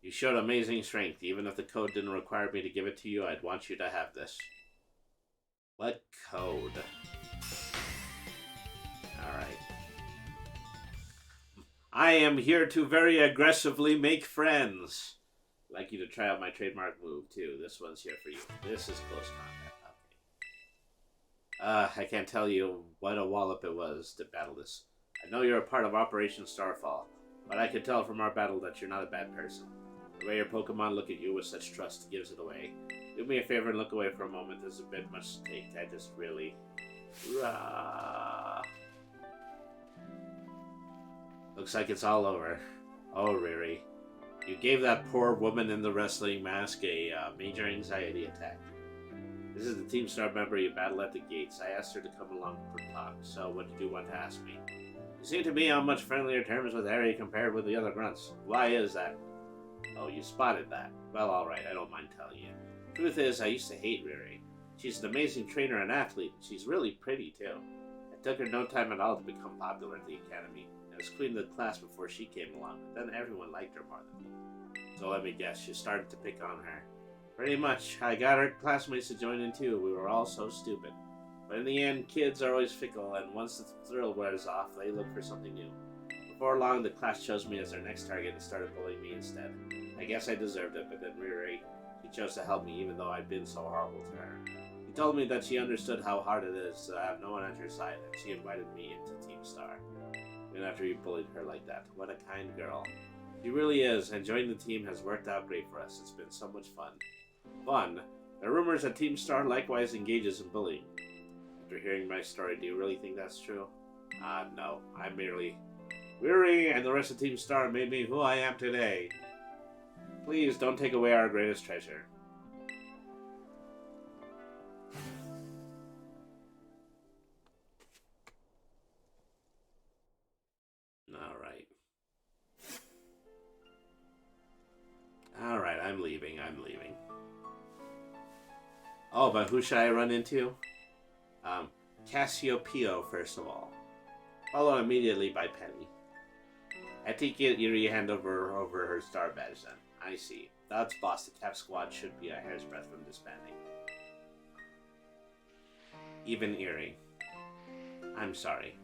You showed amazing strength. Even if the code didn't require me to give it to you, I'd want you to have this. What code? Alright. I am here to very aggressively make friends. I'd like you to try out my trademark move, too. This one's here for you. This is close combat. I can't tell you what a wallop it was to battle this. I know you're a part of Operation Starfall, but I could tell from our battle that you're not a bad person. The way your Pokemon look at you with such trust gives it away. Do me a favor and look away for a moment. There's a bit much to take. I just really... Looks like it's all over. Oh, Riri. You gave that poor woman in the wrestling mask a major anxiety attack. This is the Team Star member you battled at the gates. I asked her to come along for talk, so what did you want to ask me? You seem to be on much friendlier terms with Harry compared with the other grunts. Why is that? Oh, you spotted that. Well, alright, I don't mind telling you. Truth is, I used to hate Riri. She's an amazing trainer and athlete, and she's really pretty, too. It took her no time at all to become popular at the academy. I was queen of the class before she came along, but then everyone liked her more than me. So let me guess, you started to pick on her. Pretty much. I got her classmates to join in too. We were all so stupid. But in the end, kids are always fickle, and once the thrill wears off, they look for something new. Before long, the class chose me as their next target and started bullying me instead. I guess I deserved it, but then Riri, she chose to help me even though I'd been so horrible to her. She told me that she understood how hard it is to have no one at her side, and she invited me into Team Star. Even after you bullied her like that. What a kind girl. She really is, and joining the team has worked out great for us. It's been so much fun. Fun? There are rumors that Team Star likewise engages in bullying. After hearing my story, do you really think that's true? No. I'm merely... Riri and the rest of Team Star made me who I am today. Please don't take away our greatest treasure. Alright, I'm leaving. Oh, but who should I run into? Cassiopeia, first of all. Followed immediately by Penny. I take it you hand over her star badge then. I see. That's boss. The Cap Squad should be a hair's breadth from disbanding. Even Erie. I'm sorry.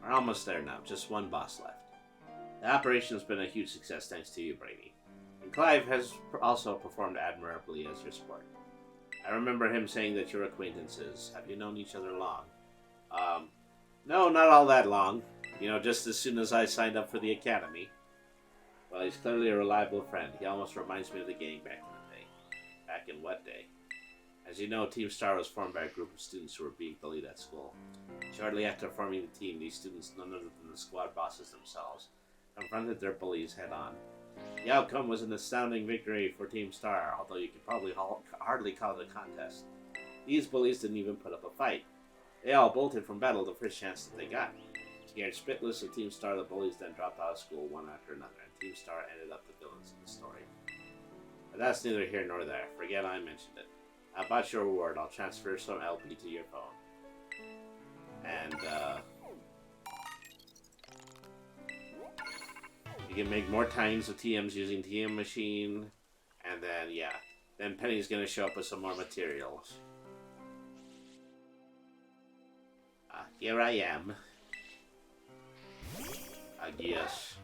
We're almost there now. Just one boss left. The operation's been a huge success thanks to you, Brady. And Clive has also performed admirably as your sport. I remember him saying that you're acquaintances. Have you known each other long? No, not all that long. You know, just as soon as I signed up for the academy. Well, he's clearly a reliable friend. He almost reminds me of the gang back in the day. Back in what day? As you know, Team Star was formed by a group of students who were being bullied at school. Shortly after forming the team, these students, none other than the squad bosses themselves, confronted their bullies head-on. The outcome was an astounding victory for Team Star, although you could probably hardly call it a contest. These bullies didn't even put up a fight. They all bolted from battle the first chance that they got. Scared spitless of Team Star, the bullies then dropped out of school one after another, and Team Star ended up the villains in the story. But that's neither here nor there. Forget I mentioned it. How about your reward? I'll transfer some LP to your phone. And, you can make more times of TMs using TM Machine. And then, yeah. Then Penny's gonna show up with some more materials. Here I am. Yes.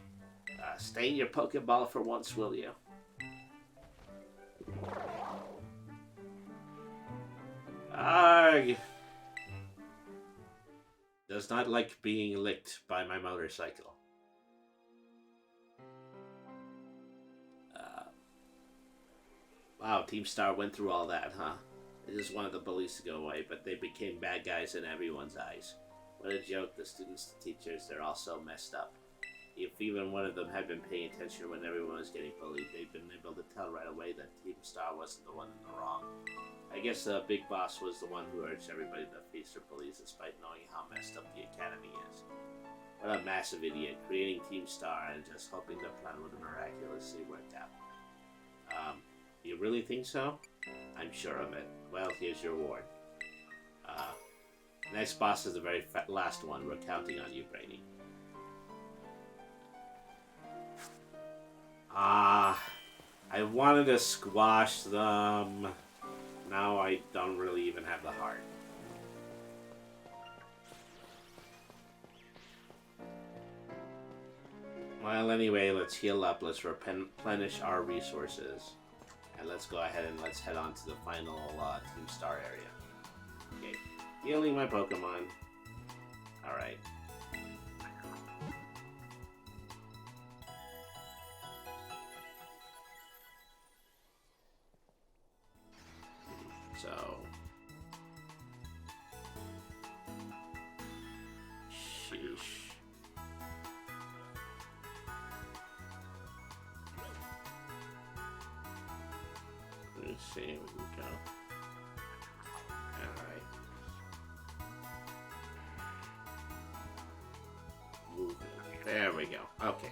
Stay in your Pokeball for once, will you? Arg! Does not like being licked by my motorcycle. Wow, Team Star went through all that, huh? They just wanted the bullies to go away, but they became bad guys in everyone's eyes. What a joke, the students, the teachers, they're all so messed up. If even one of them had been paying attention when everyone was getting bullied, they'd been able to tell right away that Team Star wasn't the one in the wrong. I guess the big boss was the one who urged everybody to face their bullies despite knowing how messed up the academy is. What a massive idiot, creating Team Star and just hoping the plan would miraculously work out. You really think so? I'm sure of it. Well, here's your reward. Next boss is the very last one. We're counting on you, Brady. I wanted to squash them. Now I don't really even have the heart. Well, anyway, let's heal up. Let's replenish our resources. And let's go ahead and let's head on to the final Team Star area. Okay. Healing my Pokemon. Alright. So... Sheesh. Let's see, we can go. Alright. Move it. There we go. Okay.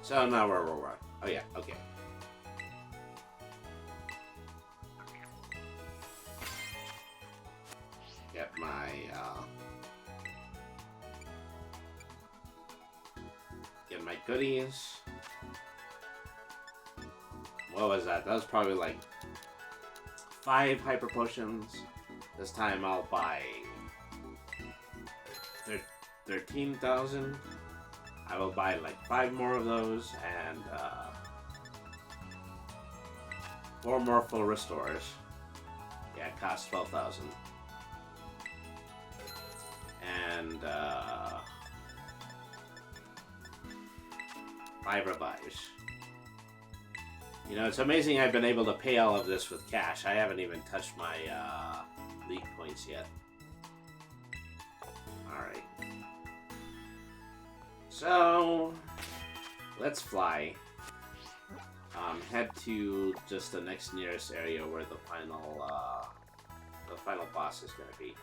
So now we're right. Oh yeah, okay. Get my goodies. What was that? That was probably like 5 hyper potions. This time I'll buy 13,000. I will buy like 5 more of those and 4 more full restores. Yeah, it costs 12,000. And 5 revives. You know, it's amazing I've been able to pay all of this with cash. I haven't even touched my league points yet. Alright. So, let's fly. Head to just the next nearest area where the final boss is going to be.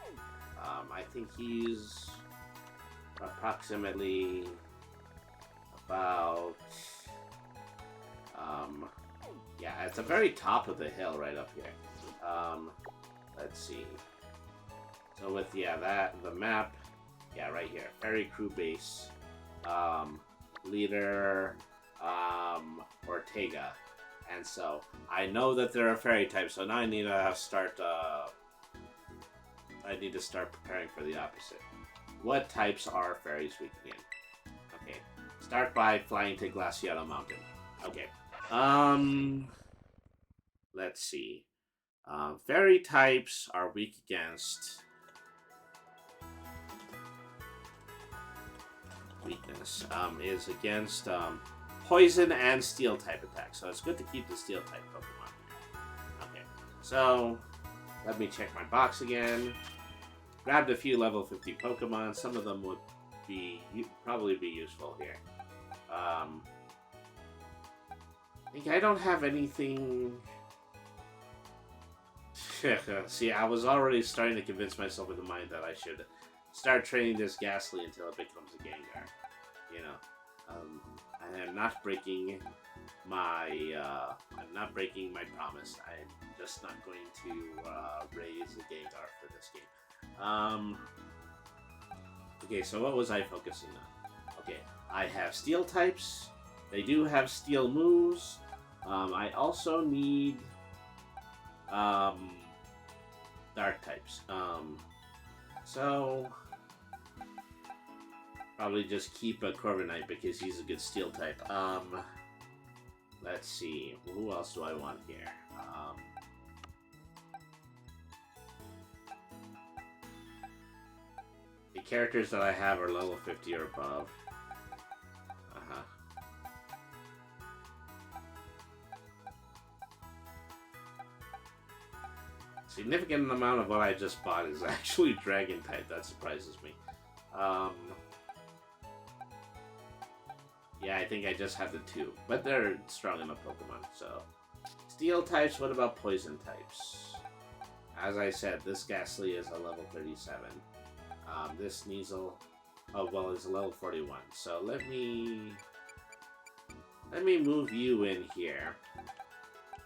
I think he's approximately about... yeah, at the very top of the hill right up here. Let's see. So with, yeah, the map, yeah, right here. Ferry Crew Base. Leader, Ortega. And so, I know that there are fairy types, so now I need to start, preparing for the opposite. What types are fairies weak again? Okay. Start by flying to Glaciato Mountain. Okay. Let's see. Fairy types are weak against... Weakness is against poison and steel type attacks. So it's good to keep the steel type Pokemon. Okay. So, let me check my box again. Grabbed a few level 50 Pokemon. Some of them would probably be useful here. I think I don't have anything... See, I was already starting to convince myself in the mind that I should start training this Ghastly until it becomes a Gengar. You know, I am not breaking my promise. I'm just not going to raise a Gengar for this game. Okay, so what was I focusing on? Okay, I have Steel types. They do have Steel moves. I also need Dark types. So probably just keep a Corviknight because he's a good Steel type. Let's see. Who else do I want here? The characters that I have are level 50 or above. Significant amount of what I just bought is actually Dragon type. That surprises me. Yeah, I think I just have the 2. But they're strong enough Pokemon, so... Steel types, what about Poison types? As I said, this Ghastly is a level 37. This Sneasel... Oh, well, is a level 41. So let me move you in here.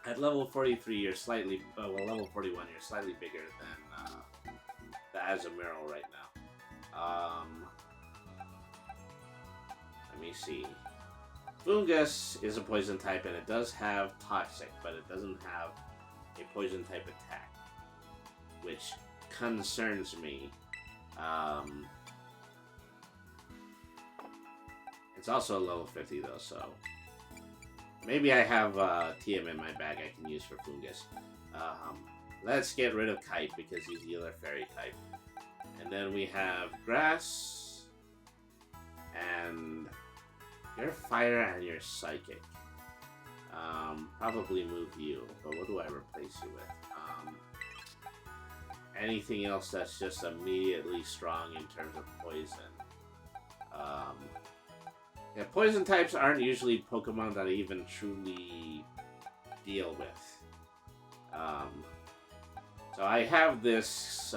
At level 43, you're slightly... well, level 41, you're slightly bigger than the Azumarill right now. Let me see. Fungus is a poison type, and it does have Toxic, but it doesn't have a poison type attack, which concerns me. It's also a level 50, though, so... Maybe I have TM in my bag I can use for Fungus. Let's get rid of Kite because he's the other fairy type. And then we have grass. And you're fire and you're psychic. Probably move you, but what do I replace you with? Anything else that's just immediately strong in terms of poison. Yeah, poison types aren't usually Pokemon that I even truly deal with. So I have this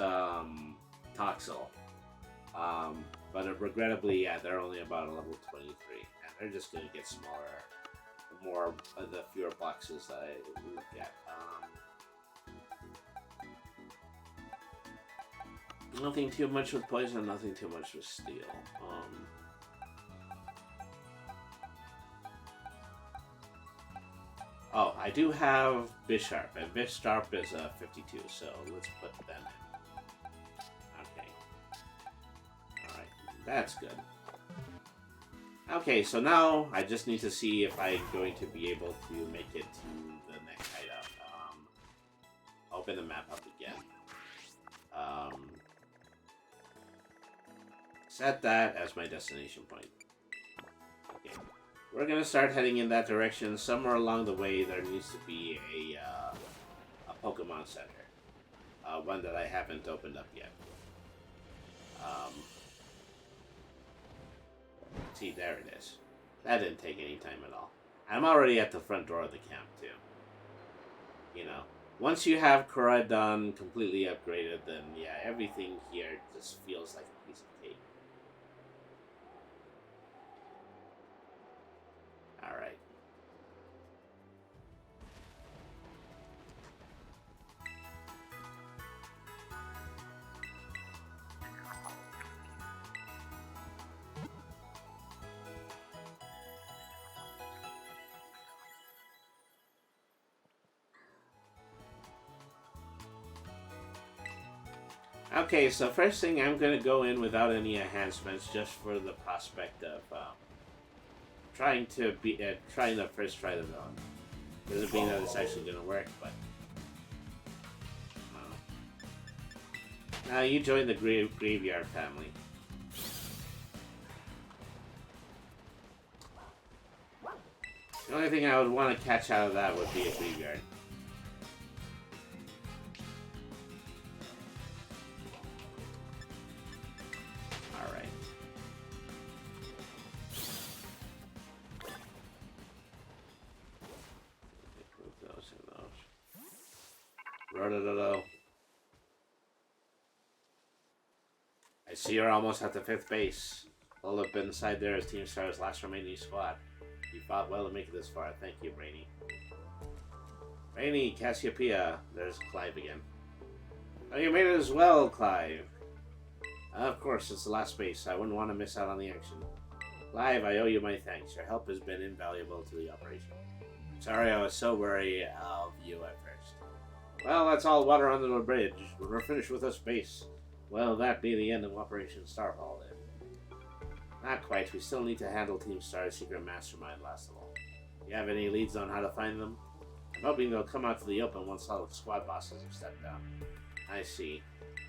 Toxel, but regrettably, yeah, they're only about a level 23, and they're just going to get smaller the more the fewer boxes that I look at. Nothing too much with poison, nothing too much with steel. Oh, I do have Bisharp, and Bisharp is a 52, so let's put them in. Okay. Alright, that's good. Okay, so now I just need to see if I'm going to be able to make it to the next hideout. Open the map up again. Set that as my destination point. Okay. We're gonna start heading in that direction. Somewhere along the way, there needs to be a Pokemon Center. One that I haven't opened up yet. See, there it is. That didn't take any time at all. I'm already at the front door of the camp, too. You know, once you have Koraidon completely upgraded, then yeah, everything here just feels like a piece of cake. Alright. Okay, so first thing, I'm gonna go in without any enhancements, just for the prospect of trying to first try the villain. Doesn't mean that it's actually gonna work, but now you join the graveyard family. The only thing I would want to catch out of that would be a graveyard. I see you're almost at the 5th base. All up inside there is Team Star's last remaining squad. You fought well to make it this far. Thank you, Brainy. Brainy, Cassiopeia. There's Clive again. Oh, you made it as well, Clive. Of course, it's the last base. I wouldn't want to miss out on the action. Clive, I owe you my thanks. Your help has been invaluable to the operation. Sorry I was so wary of you at first. Well, that's all water under the bridge. When we're finished with this base, well, that'd be the end of Operation Starfall then. Not quite. We still need to handle Team Star's secret mastermind last of all. You have any leads on how to find them? I'm hoping they'll come out to the open once all the squad bosses have stepped down. I see.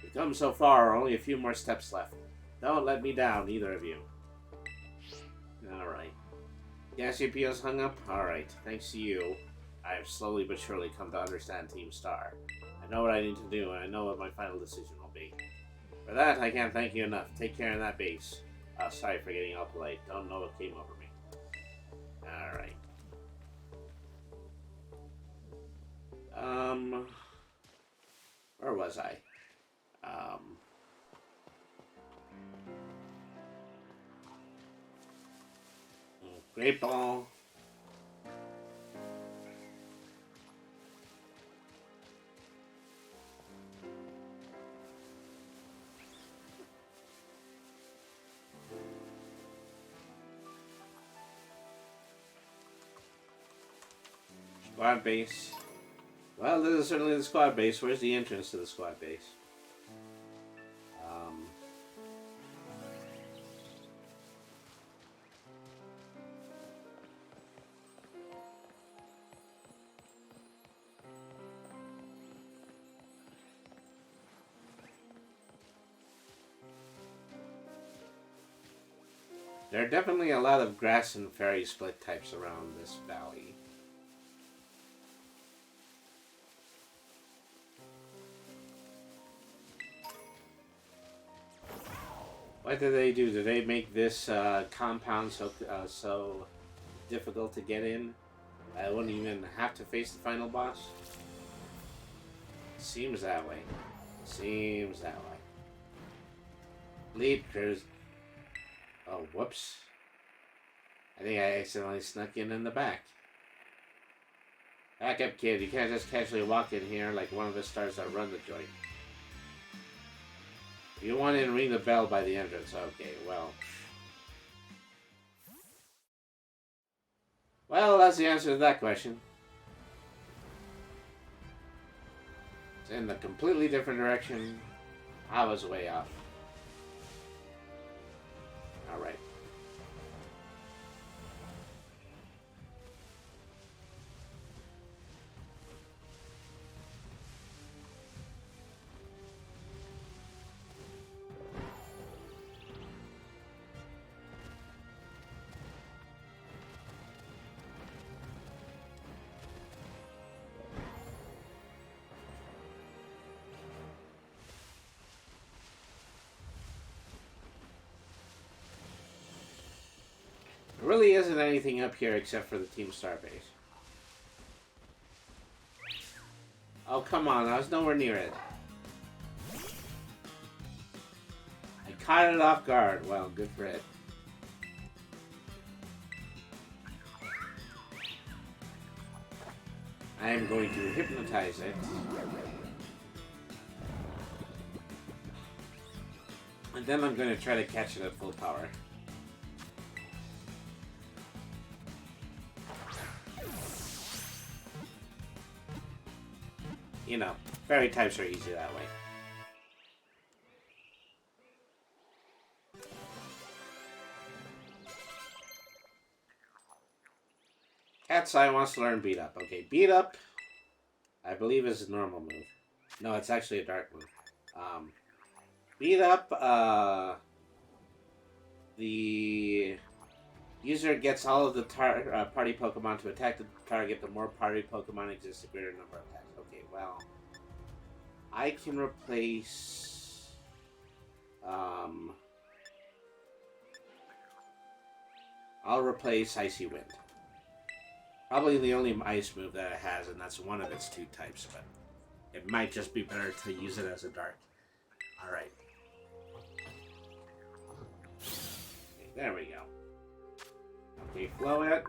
We've come so far, only a few more steps left. Don't let me down, either of you. Alright. Cassiopeia's hung up? Alright. Thanks to you, I have slowly but surely come to understand Team Star. I know what I need to do, and I know what my final decision will be. For that, I can't thank you enough. Take care in that base. Sorry for getting all polite. Don't know what came over me. Alright. Where was I? Great Ball. Squad base. Well, this is certainly the squad base. Where's the entrance to the squad base? There are definitely a lot of grass and fairy split types around this valley. What did they do? Did they make this compound so difficult to get in? I wouldn't even have to face the final boss? Seems that way. Seems that way. Lead cruise. Oh, whoops. I think I accidentally snuck in the back. Back up, kid. You can't just casually walk in here like one of the stars that run the joint. You want to ring the bell by the entrance. Okay, well. Well, that's the answer to that question. It's in a completely different direction. I was way off. Alright. There really isn't anything up here except for the Team Star base. Oh, come on. I was nowhere near it. I caught it off guard. Well, good for it. I am going to hypnotize it. And then I'm going to try to catch it at full power. You know, fairy types are easy that way. Cat's Eye wants to learn Beat Up. Okay, Beat Up, I believe is a normal move. No, it's actually a dark move. Beat Up, the user gets all of the party Pokemon to attack the target. The more party Pokemon exist, the greater number of attacks. Okay, well, I can replace, I'll replace Icy Wind. Probably the only ice move that it has, and that's one of its two types, but it might just be better to use it as a dark. Alright. Okay, there we go. Okay, Floette.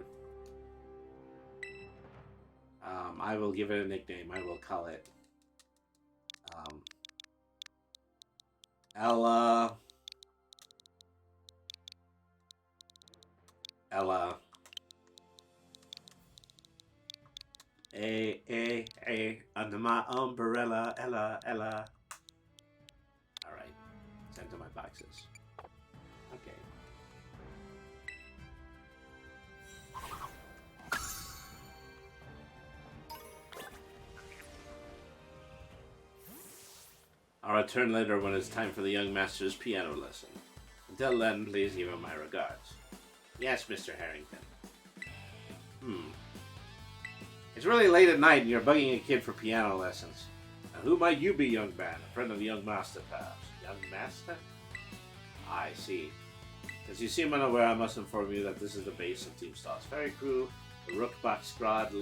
I will give it a nickname. I will call it Ella. Under my umbrella, Ella. Alright. Send to my boxes. Okay. I'll return later when it's time for the young master's piano lesson. Until then, please give him my regards. Yes, Mr. Harrington. It's really late at night and you're bugging a kid for piano lessons. Now, who might you be, young man? A friend of the young master, perhaps? Young master? I see. As you seem unaware, I must inform you that this is the base of Team Star's Fairy Crew, the Rookbot squad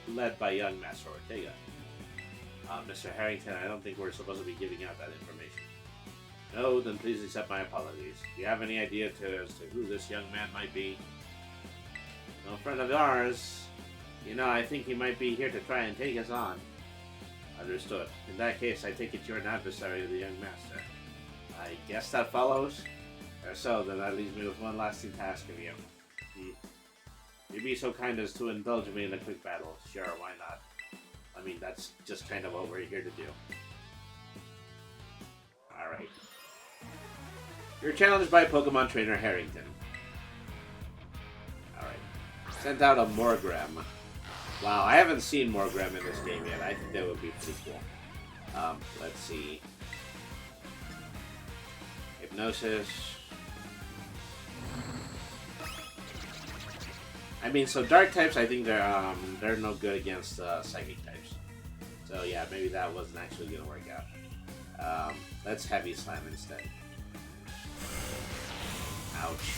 led by young Master Ortega. Mr. Harrington, I don't think we're supposed to be giving out that information. No, then please accept my apologies. Do you have any idea as to who this young man might be? No friend of ours. You know, I think he might be here to try and take us on. Understood. In that case, I take it you're an adversary of the young master. I guess that follows? If so, then that leaves me with one lasting task of you. You'd be so kind as to indulge me in a quick battle. Sure, why not? I mean, that's just kind of what we're here to do. Alright. You're challenged by Pokemon Trainer Harrington. Alright. Sent out a Morgram. Wow, I haven't seen Morgram in this game yet. I think that would be pretty cool. Let's see. Hypnosis. I mean, so dark types, I think they're no good against psychic types. So yeah, maybe that wasn't actually gonna work out. Let's heavy slam instead. Ouch!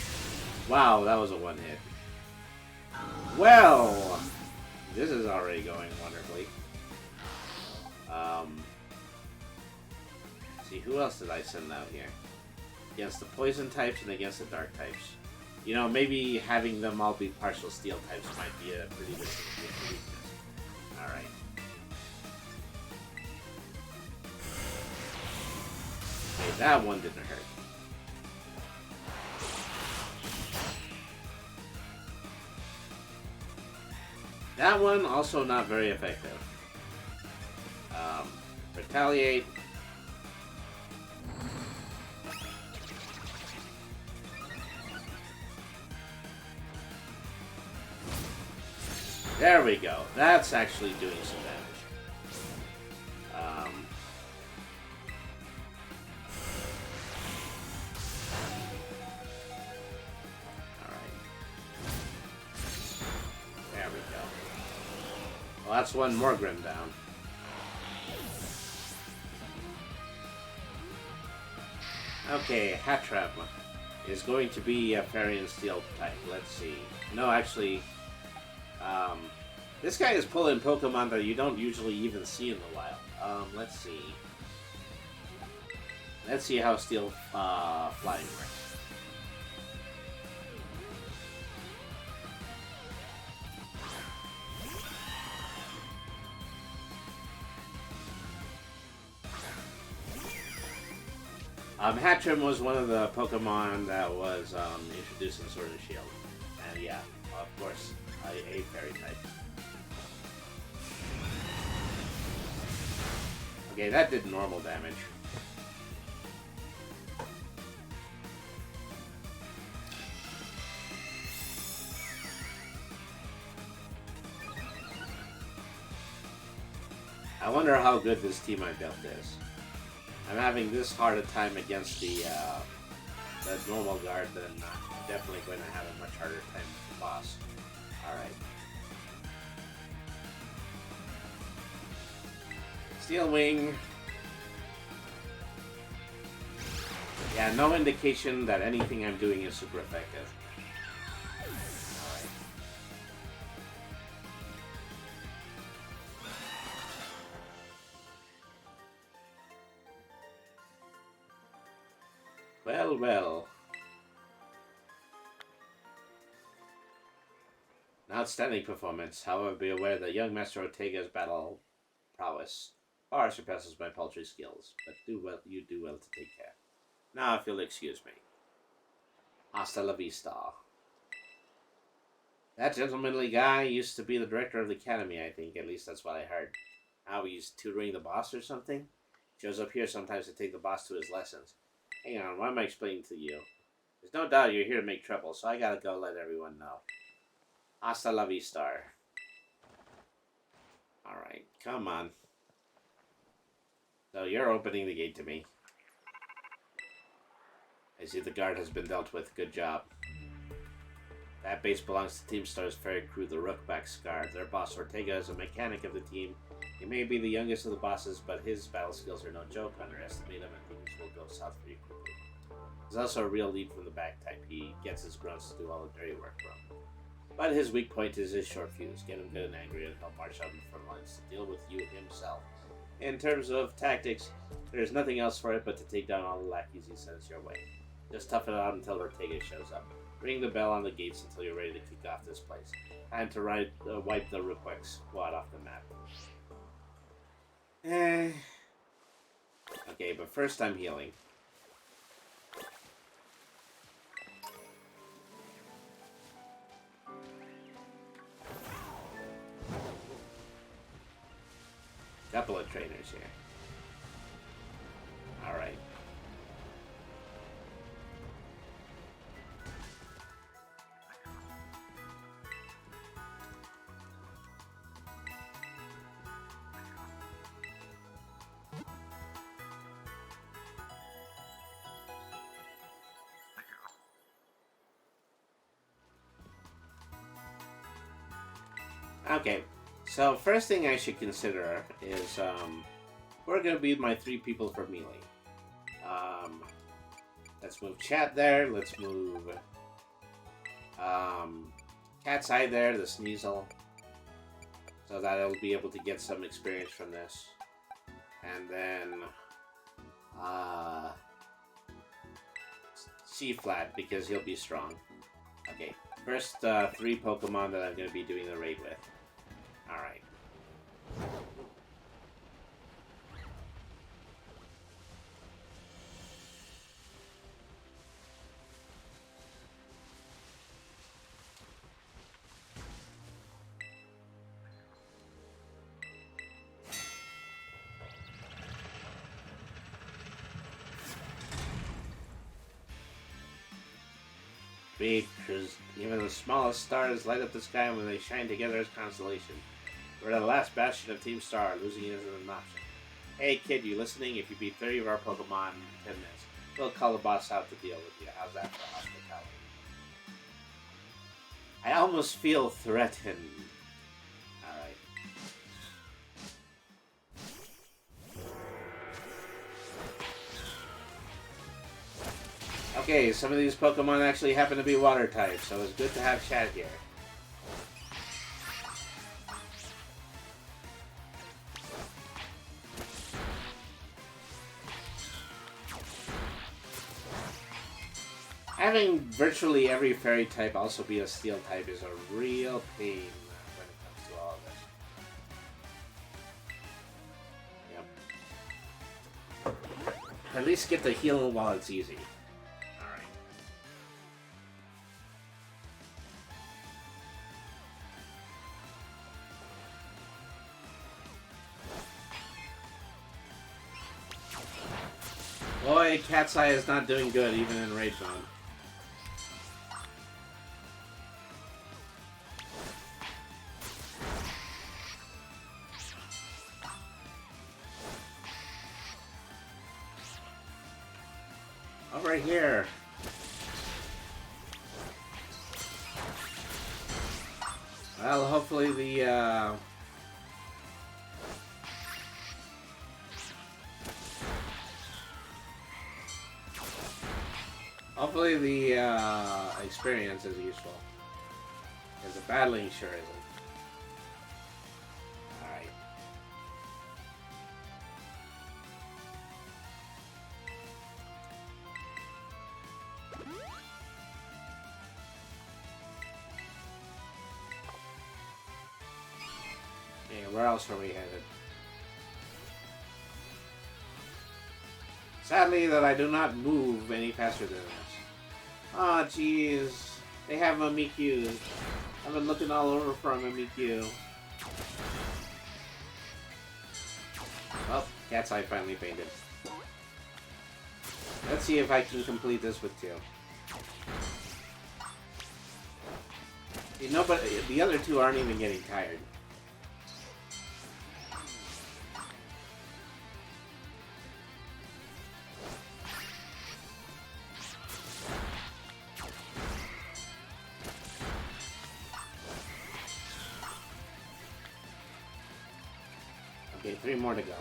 Wow, that was a one hit. Well, this is already going wonderfully. See, who else did I send out here? Against the poison types and against the dark types. You know, maybe having them all be partial steel types might be a pretty good weakness. Alright. Okay, that one didn't hurt. That one also not very effective. Retaliate. There we go. That's actually doing some damage. Alright. There we go. Well, that's one more Grim down. Okay, Hattrap is going to be a Fairy and Steel type. Let's see. No, actually... this guy is pulling Pokemon that you don't usually even see in the wild. Let's see. Let's see how Steel Flying works. Hatcham was one of the Pokemon that was introduced in Sword and Shield. And yeah, of course, a Fairy type. Okay, that did normal damage. I wonder how good this team I built is. I'm having this hard a time against the normal guard, then I'm definitely going to have a much harder time with the boss. Alright. Steel Wing. Yeah, no indication that anything I'm doing is super effective. Well, well. An outstanding performance. However, be aware that young Master Ortega's battle prowess far surpasses my paltry skills. But you do well to take care. Now, if you'll excuse me. Hasta la vista. That gentlemanly guy used to be the director of the academy, I think. At least that's what I heard. Now he's tutoring the boss or something? Shows up here sometimes to take the boss to his lessons. Hang on, why am I explaining to you? There's no doubt you're here to make trouble, so I gotta go let everyone know. Hasta la vista. Alright, come on. So you're opening the gate to me. I see the guard has been dealt with. Good job. That base belongs to Team Star's ferry crew, the Rookback Scar. Their boss Ortega is a mechanic of the team. He may be the youngest of the bosses, but his battle skills are no joke. Underestimate him and things will go south for you quickly. He's also a real lead from the back type. He gets his grunts to do all the dirty work for him. But his weak point is his short fuse. Get him good and angry and he'll march out in the front lines to deal with you himself. In terms of tactics, there's nothing else for it but to take down all the lackeys he sends your way. Just tough it out until Ortega shows up. Ring the bell on the gates until you're ready to kick off this place. Time to wipe the Rookback squad off the map. Okay, but first I'm healing. Couple of trainers here. Alright. Okay, so first thing I should consider is who are going to be my 3 people for melee. Let's move Chat there. Let's move Cat's Eye there, the Sneasel, so that I'll be able to get some experience from this. And then C-Flat, because he'll be strong. Okay, first 3 Pokemon that I'm going to be doing the raid with. Alright. Because even the smallest stars light up the sky when they shine together as constellation. We're the last bastion of Team Star, losing it isn't an option. Hey kid, you listening? If you beat 30 of our Pokemon in 10 minutes, we'll call the boss out to deal with you. How's that for hospitality? I almost feel threatened. Alright. Okay, some of these Pokemon actually happen to be water types, so it's good to have Chad here. Having virtually every fairy type also be a steel type is a real pain when it comes to all of this. Yep. At least get the heal while it's easy. Alright. Boy, Cat's Eye is not doing good even in Rage Mode. Over here. Well, hopefully the experience is useful. Because the battling sure isn't. Alright. Okay, where else are we headed? Sadly, that I do not move any faster than this. Aw, oh, jeez. They have a Mimikyu. I've been looking all over for a Mimikyu. Well, Cat's Eye finally fainted. Let's see if I can complete this with 2. You know, but the other 2 aren't even getting tired. Okay, 3 more to go.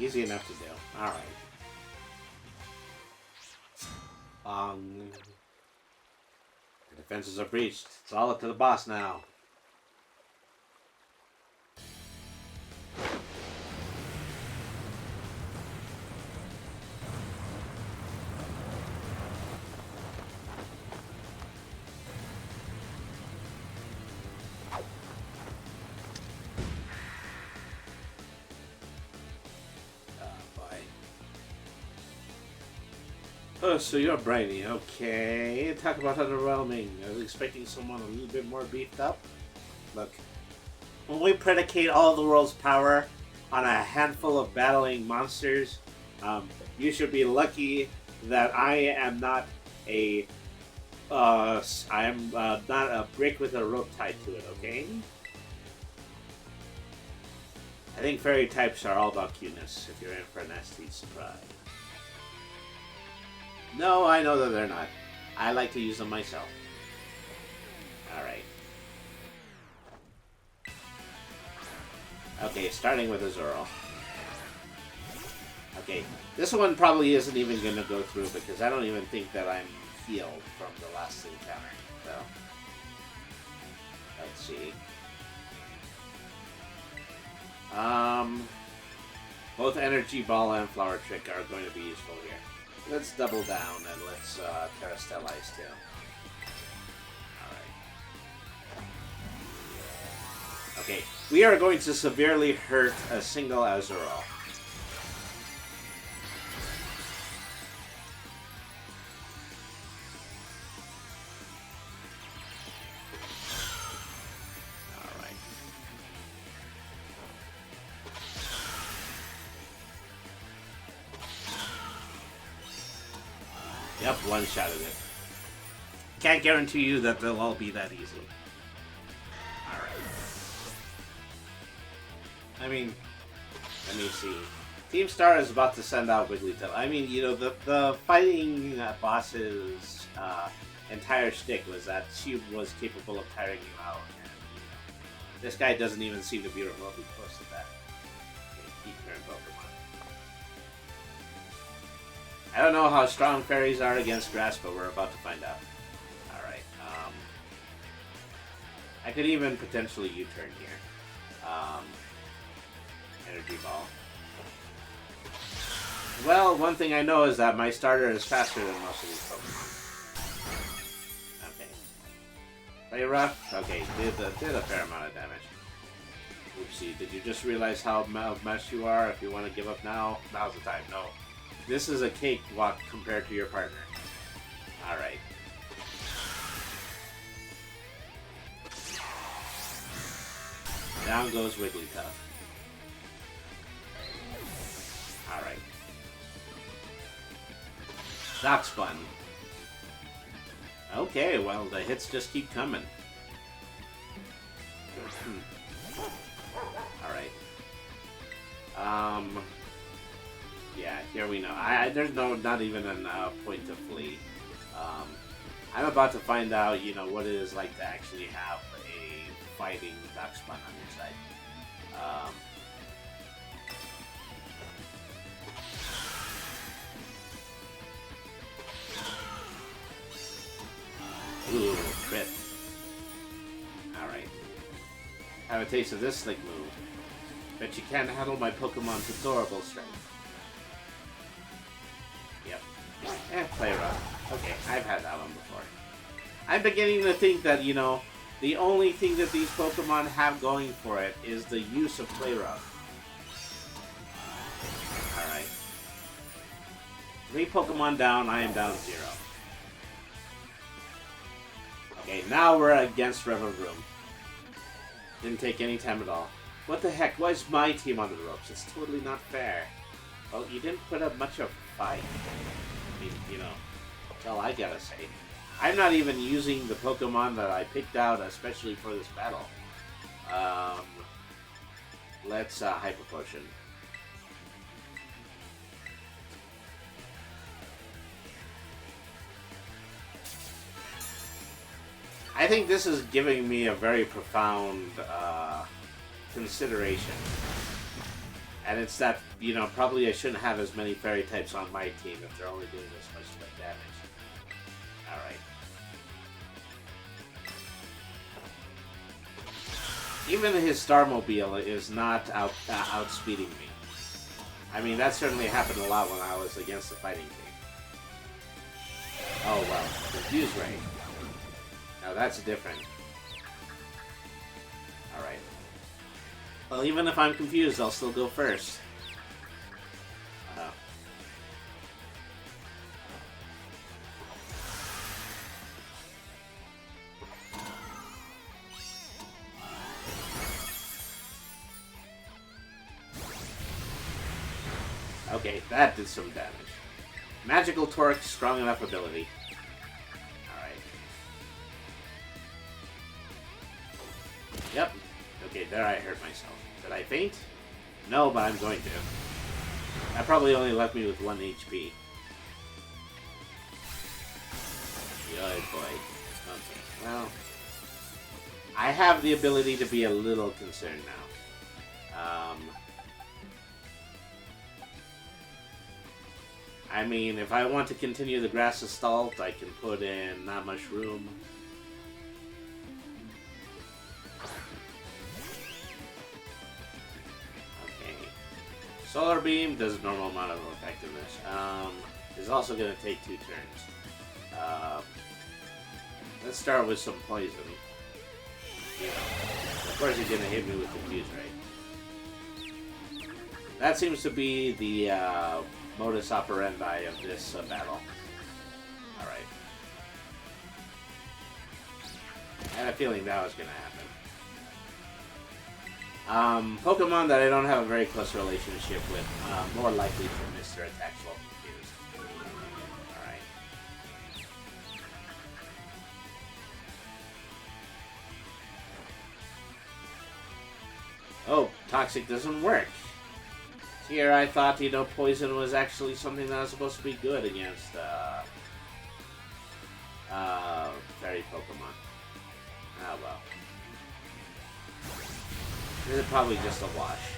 Easy enough to do. Alright. The defenses are breached. It's all up to the boss now. Oh, so you're Briny, okay. Talk about underwhelming. I was expecting someone a little bit more beefed up. Look, when we predicate all of the world's power on a handful of battling monsters, you should be lucky that I am not a not a brick with a rope tied to it, okay? I think fairy types are all about cuteness, if you're in for a nasty surprise. No, I know that they're not. I like to use them myself. Alright. Okay, starting with Azurill. Okay, this one probably isn't even going to go through because I don't even think that I'm healed from the last encounter. So, let's see. Both Energy Ball and Flower Trick are going to be useful here. Let's double down and let's Terrastellize too. Alright. Okay, we are going to severely hurt a single Azurill. Yep, one shot of it. Can't guarantee you that they'll all be that easy. Alright. I mean, let me see. Team Star is about to send out Wigglytuff. I mean, you know, the fighting boss's entire shtick was that she was capable of tiring you out. And, you know, this guy doesn't even seem to be remotely close to that. Okay, keep turning Pokemon. I don't know how strong fairies are against grass, but we're about to find out. Alright, I could even potentially U-turn here. Energy Ball. Well, one thing I know is that my starter is faster than most of these Pokemon. Okay. Play rough? Okay, did a fair amount of damage. Oopsie, did you just realize how much you are? If you want to give up now, now's the time. No. This is a cakewalk compared to your partner. Alright. Down goes Wigglytuff. Alright. Dock Spun. Okay, well, the hits just keep coming. Alright. Yeah, here we know. There's not even a point to flee. I'm about to find out, you know, what it is like to actually have a fighting Dock Spun on your side. Ooh, crit. Alright. Have a taste of this slick move. Bet you can't handle my Pokemon's adorable strength. Yep. Play rough. Okay, I've had that one before. I'm beginning to think that, you know, the only thing that these Pokemon have going for it is the use of Play Rough. Alright. 3 Pokemon down, I am down 0. Okay, now we're against Rillaboom. Didn't take any time at all. What the heck? Why is my team on the ropes? It's totally not fair. Well, you didn't put up much of a fight. I mean, you know, that's all I gotta say. I'm not even using the Pokemon that I picked out especially for this battle. Let's Hyper Potion. I think this is giving me a very profound consideration. And it's that, you know, probably I shouldn't have as many fairy types on my team if they're only doing this much damage. Alright. Even his Starmobile is not outspeeding me. I mean, that certainly happened a lot when I was against the fighting team. Oh, well. Confuse Ray. Now that's different. Alright. Well, even if I'm confused, I'll still go first. Okay, that did some damage. Magical Torque, strong enough ability. Alright. Yep. Okay, there I hurt myself. Did I faint? No, but I'm going to. That probably only left me with 1 HP. Good boy. Okay, well... I have the ability to be a little concerned now. I mean, if I want to continue the grass assault, I can put in not much room. Okay. Solar Beam does a normal amount of effectiveness. Is also going to take 2 turns. Let's start with some poison. You know, of course he's going to hit me with Confuse, right? That seems to be the modus operandi of this battle. Alright. I had a feeling that was going to happen. Pokemon that I don't have a very close relationship with, more likely to miss their attacks while confused. Alright. Oh, Toxic doesn't work. Here I thought, you know, poison was actually something that was supposed to be good against, fairy Pokemon. Ah, well. This is probably just a wash.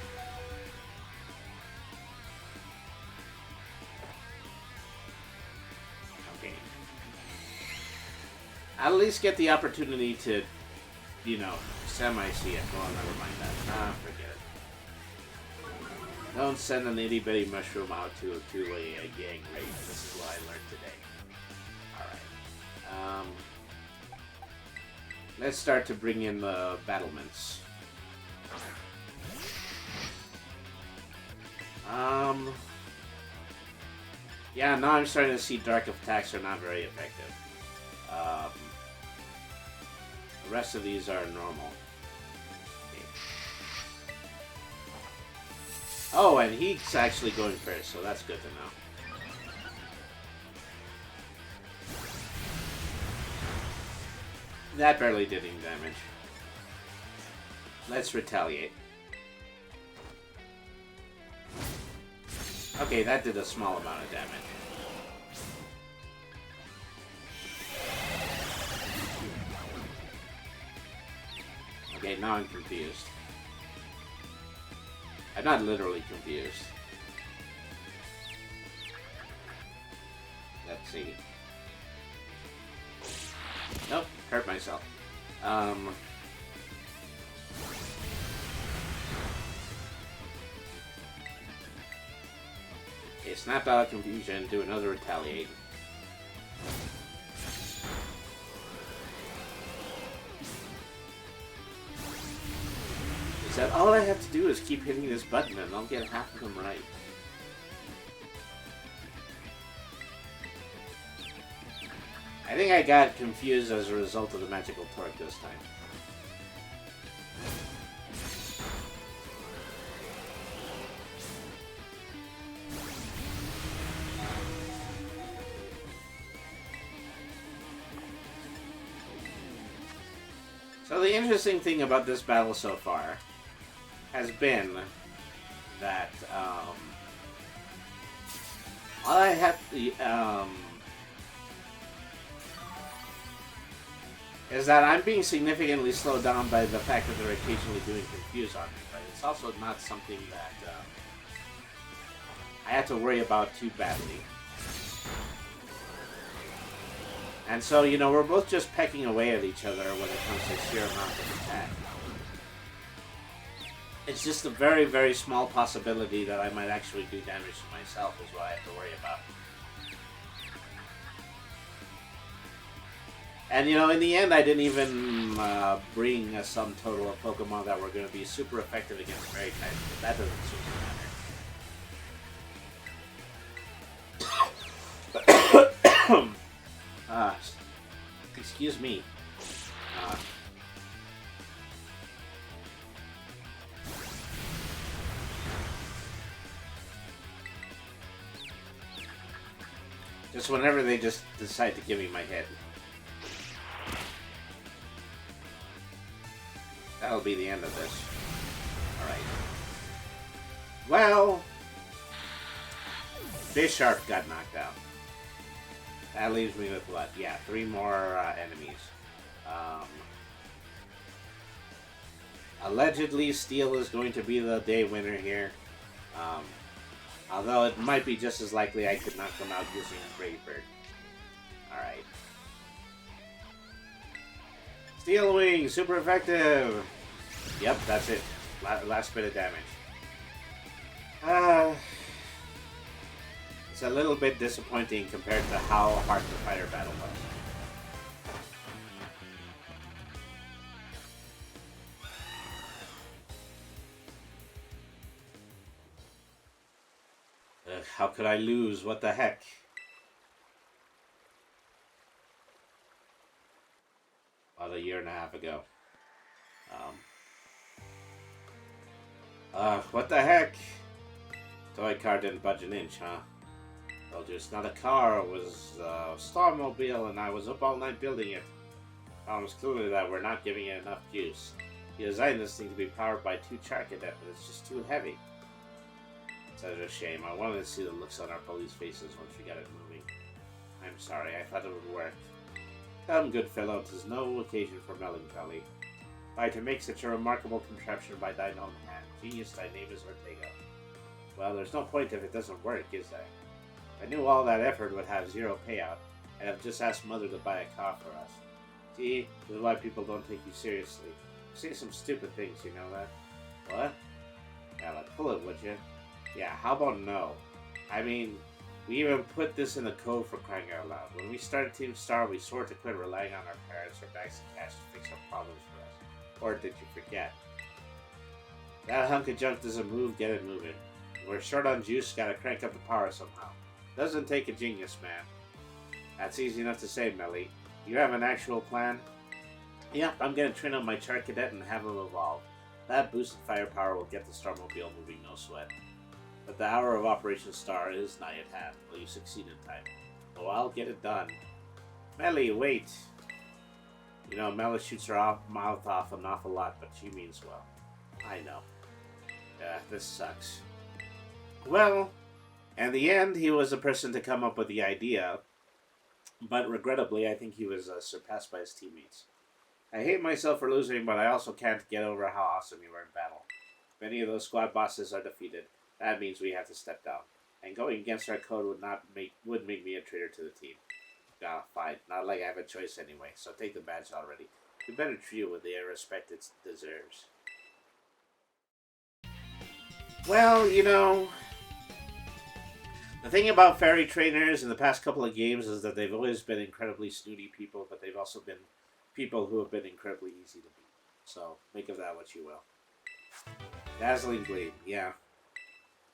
Okay. I'll at least get the opportunity to, you know, semi-see it. Well, never mind that. Ah, forget it. Don't send an itty-bitty mushroom out to a gang raid. This is what I learned today. Alright. Let's start to bring in the battlements. Yeah, now I'm starting to see dark attacks are not very effective. The rest of these are normal. Oh, and he's actually going first, so that's good to know. That barely did any damage. Let's retaliate. Okay, that did a small amount of damage. Okay, now I'm confused. I'm not literally confused. Let's see. Nope, hurt myself. Okay, snap out of confusion, do another retaliate. Is that all I have to do is keep hitting this button and I'll get half of them right. I think I got confused as a result of the magical torque this time. So the interesting thing about this battle so far has been that all I have to, is that I'm being significantly slowed down by the fact that they're occasionally doing confuse on me, but it's also not something that I have to worry about too badly. And so, you know, we're both just pecking away at each other when it comes to sheer amount of attack. It's just a very, very small possibility that I might actually do damage to myself is what I have to worry about. And, you know, in the end, I didn't even bring a sum total of Pokemon that were going to be super effective against fairy types, but that doesn't super matter. Excuse me. Just whenever they just decide to give me my head. That'll be the end of this. Alright. Well, Bisharp got knocked out. That leaves me with what? Yeah, 3 more enemies. Um, Allegedly, Steel is going to be the day winner here. Um, Although it might be just as likely I could knock them out using Brave Bird. Alright. Steel Wing, super effective! Yep, that's it. Last bit of damage. It's a little bit disappointing compared to how hard the fighter battle was. How could I lose? What the heck? About a year and a half ago. What the heck? Toy car didn't budge an inch, huh? Told you it's not a car, it was a Starmobile, and I was up all night building it. Problem is clearly that we're not giving it enough juice. He designed this thing to be powered by 2 Char-Cadet, but it's just too heavy. It's such a shame. I wanted to see the looks on our police faces once we got it moving. I'm sorry, I thought it would work. Come, good fellow, 'tis no occasion for melancholy. Why, to make such a remarkable contraption by thine own hand. Genius, thy name is Ortega. Well, there's no point if it doesn't work, is there? If I knew all that effort would have 0 payout, I'd have just asked Mother to buy a car for us. See, this is why people don't take you seriously. You say some stupid things, you know that? What? Yeah, like, pull it, would you? Yeah, how about no? I mean, we even put this in the code for crying out loud. When we started Team Star, we swore to quit relying on our parents or bags of cash to fix our problems for us. Or did you forget? That hunk of junk doesn't move, get it moving. We're short on juice, gotta crank up the power somehow. Doesn't take a genius, man. That's easy enough to say, Melly. You have an actual plan? Yep, I'm gonna train on my Char-Cadet and have him evolve. That boosted firepower will get the Starmobile moving, no sweat. But the hour of Operation Star is nigh at hand. Will you succeed in time? Oh, I'll get it done. Melly, wait. You know, Melly shoots her mouth off an awful lot, but she means well. I know. This sucks. Well, in the end, he was the person to come up with the idea, but regrettably, I think he was surpassed by his teammates. I hate myself for losing, but I also can't get over how awesome you were in battle. If any of those squad bosses are defeated, that means we have to step down. And going against our code would make me a traitor to the team. Fine. Not like I have a choice anyway, so take the badge already. We better treat it with the respect it deserves. Well, you know, the thing about fairy trainers in the past couple of games is that they've always been incredibly snooty people, but they've also been people who have been incredibly easy to beat. So, make of that what you will. Dazzling Gleam, yeah.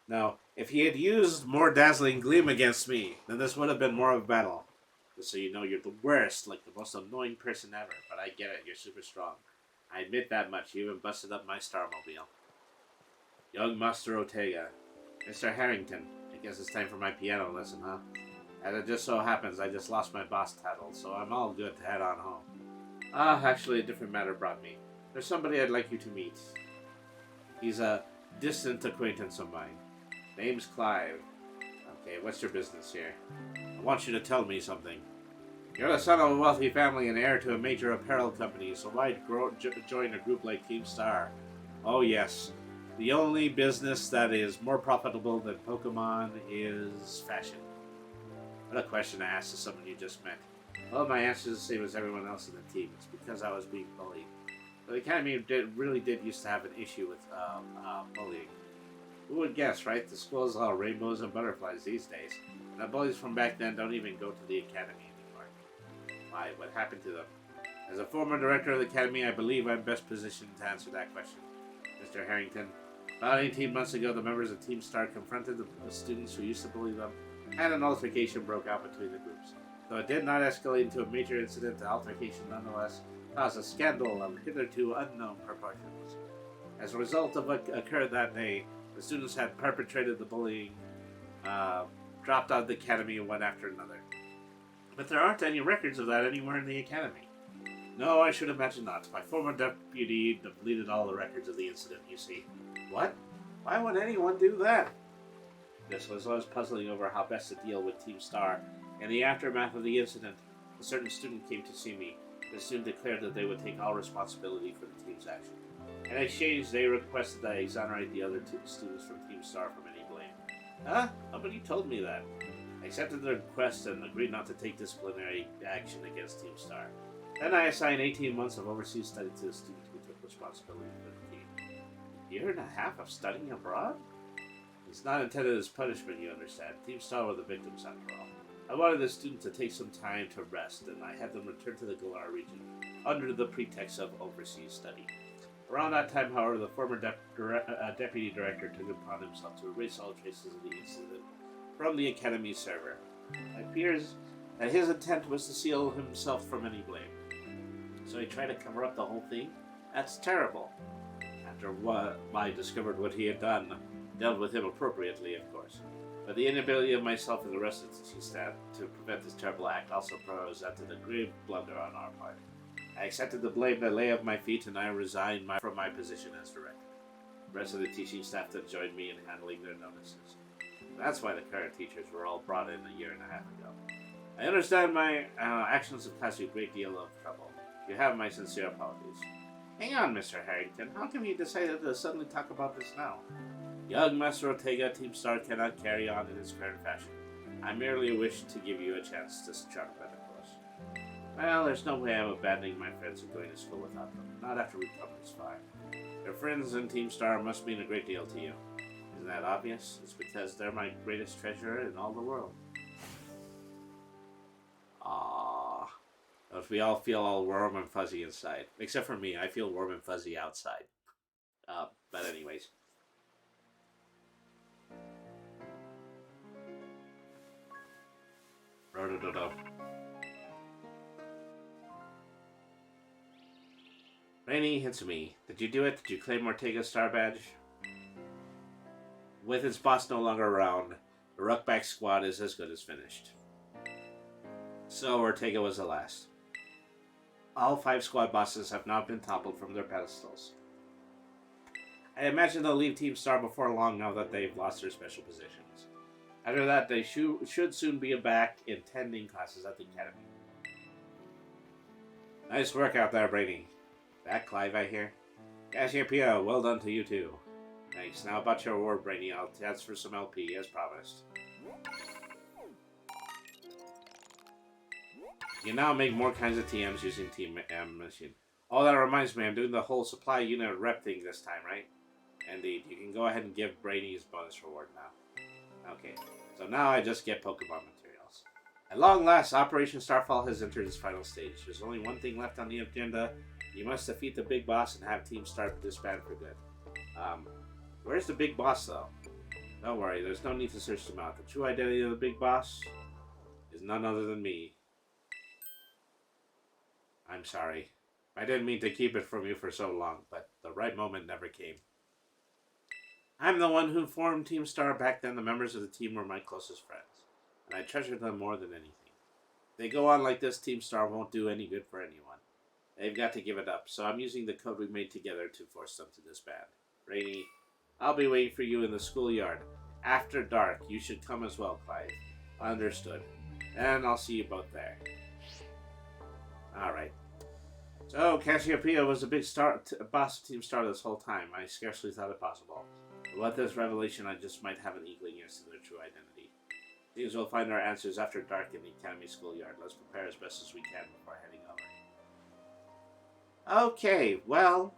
Now, if he had used more Dazzling Gleam against me, then this would have been more of a battle. Just so you know, you're the worst, like the most annoying person ever. But I get it, you're super strong. I admit that much. You even busted up my Starmobile. Young Master Ortega. Mr. Harrington, I guess it's time for my piano lesson, huh? As it just so happens, I just lost my boss title, so I'm all good to head on home. Actually, a different matter brought me. There's somebody I'd like you to meet. He's a distant acquaintance of mine. Name's Clive. Okay, what's your business here? I want you to tell me something. You're the son of a wealthy family and heir to a major apparel company, so why join a group like Team Star? Oh yes, the only business that is more profitable than Pokemon is fashion. What a question to ask to someone you just met. Well, my answer is the same as everyone else in the team. It's because I was being bullied. The Academy really did used to have an issue with bullying. Who would guess, right? The school is all rainbows and butterflies these days. And the bullies from back then don't even go to the Academy anymore. Why? What happened to them? As a former director of the Academy, I believe I'm best positioned to answer that question. Mr. Harrington, about 18 months ago, the members of Team Star confronted the students who used to bully them, and an altercation broke out between the groups. Though it did not escalate into a major incident, the altercation nonetheless caused a scandal of hitherto unknown proportions. As a result of what occurred that day, the students had perpetrated the bullying, dropped out of the Academy one after another. But there aren't any records of that anywhere in the Academy. No, I should imagine not. My former deputy deleted all the records of the incident, you see. What? Why would anyone do that? This was I was puzzling over how best to deal with Team Star. In the aftermath of the incident, a certain student came to see me. The student declared that they would take all responsibility for the team's action. In exchange, they requested that I exonerate the other two students from Team Star from any blame. Huh? Nobody told me that. I accepted the request and agreed not to take disciplinary action against Team Star. Then I assigned 18 months of overseas study to the student who took responsibility for the team. A year and a half of studying abroad? It's not intended as punishment, you understand. Team Star were the victims, after all. I wanted the student to take some time to rest, and I had them return to the Galar region under the pretext of overseas study. Around that time, however, the former deputy director took it upon himself to erase all traces of the incident from the Academy server. It appears that his intent was to seal himself from any blame. So he tried to cover up the whole thing? That's terrible. After I discovered what he had done, dealt with him appropriately, of course. But the inability of myself and the rest of the teaching staff to prevent this terrible act also presented a grave blunder on our part. I accepted the blame that lay at my feet, and I resigned from my position as director. The rest of the teaching staff then joined me in handling their notices. That's why the current teachers were all brought in a year and a half ago. I understand my actions have caused you a great deal of trouble. You have my sincere apologies. Hang on, Mr. Harrington. How come you decided to suddenly talk about this now? Young Master Ortega, Team Star cannot carry on in its current fashion. I merely wish to give you a chance to chart a better course. Well, there's no way I'm abandoning my friends and going to school without them. Not after we've come this far. Your friends in Team Star must mean a great deal to you. Isn't that obvious? It's because they're my greatest treasure in all the world. Aww. But we all feel all warm and fuzzy inside. Except for me, I feel warm and fuzzy outside. But anyways. Rainy, it's me. Did you do it? Did you claim Ortega's star badge? With its boss no longer around, the Ruckback squad is as good as finished. So Ortega was the last. All 5 squad bosses have now been toppled from their pedestals. I imagine they'll leave Team Star before long now that they've lost their special positions. After that, they should soon be back in tending classes at the academy. Nice work out there, Brady. Back, Clive, I hear. Cassiopeia, well done to you too. Thanks. Now about your award, Brady. I'll transfer some LP, as promised. You can now make more kinds of TMs using Team Machine. Oh, that reminds me, I'm doing the whole supply unit rep thing this time, right? Indeed. You can go ahead and give Brady his bonus reward now. Okay, so now I just get Pokemon materials. At long last, Operation Starfall has entered its final stage. There's only one thing left on the agenda. You must defeat the big boss and have Team Star disband for good. Where's the big boss, though? Don't worry, there's no need to search them out. The true identity of the big boss is none other than me. I'm sorry. I didn't mean to keep it from you for so long, but the right moment never came. I'm the one who formed Team Star back then. The members of the team were my closest friends, and I treasure them more than anything. If they go on like this, Team Star won't do any good for anyone. They've got to give it up, so I'm using the code we made together to force them to disband. Rainy, I'll be waiting for you in the schoolyard. After dark, you should come as well, Clive. Understood. And I'll see you both there. Alright. So, Cassiopeia was a big boss of Team Star this whole time. I scarcely thought it possible. But with this revelation, I just might have an inkling as to their true identity. Seems we'll find our answers after dark in the Academy schoolyard. Let's prepare as best as we can before heading over. Okay, well,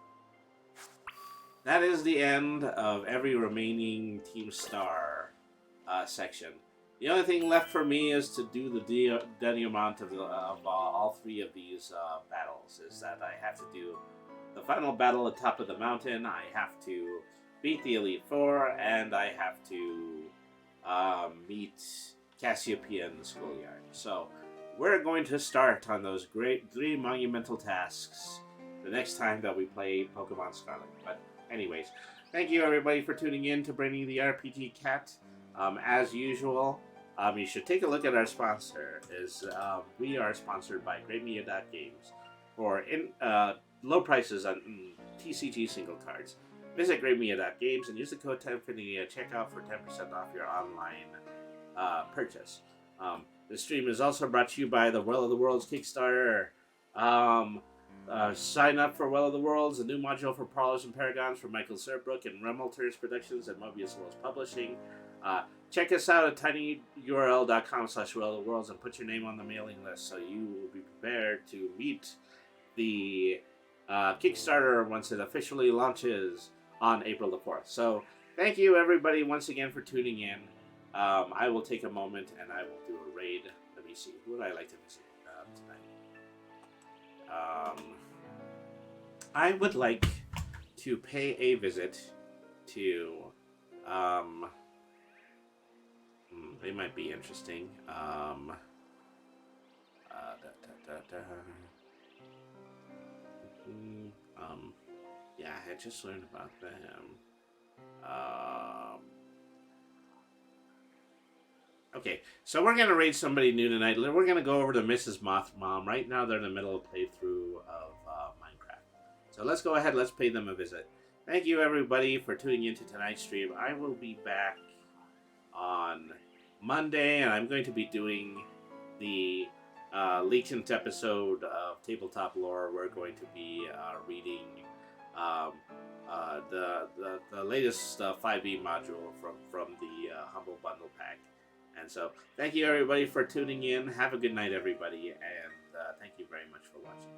that is the end of every remaining Team Star section. The only thing left for me is to do the denouement of all 3 of these battles. Is that I have to do the final battle at the top of the mountain, I have to beat the Elite Four, and I have to meet Cassiopeia in the schoolyard. So we're going to start on those great 3 monumental tasks the next time that we play Poke-Meown Scarl-Cat. But anyways, thank you everybody for tuning in to Bringing the RPG Cat. As usual, you should take a look at our sponsor. We are sponsored by GreatMedia.Games for low prices on TCG single cards. Visit greatmedia.games and use the code 1050 at checkout for 10% off your online purchase. The stream is also brought to you by the Well of the Worlds Kickstarter. Sign up for Well of the Worlds, a new module for Parlors and Paragons from Michael Serbrook and Remulters Productions and Mobius Worlds Publishing. Check us out at tinyurl.com/welloftheworlds and put your name on the mailing list so you will be prepared to meet the Kickstarter once it officially launches on April the 4th. So thank you everybody once again for tuning in. I will take a moment and I will do a raid. Let me see. Who would I like to visit tonight? I would like to pay a visit to... they might be interesting. Yeah, I had just learned about them. Okay, so we're gonna raid somebody new tonight. We're gonna go over to Mrs. Mothmom. Right now, they're in the middle of a playthrough of Minecraft. So let's go ahead. Let's pay them a visit. Thank you, everybody, for tuning into tonight's stream. I will be back on Monday, and I'm going to be doing the Legends episode of Tabletop Lore. We're going to be reading the latest 5e module from the Humble Bundle Pack. And so, thank you everybody for tuning in. Have a good night, everybody, and thank you very much for watching.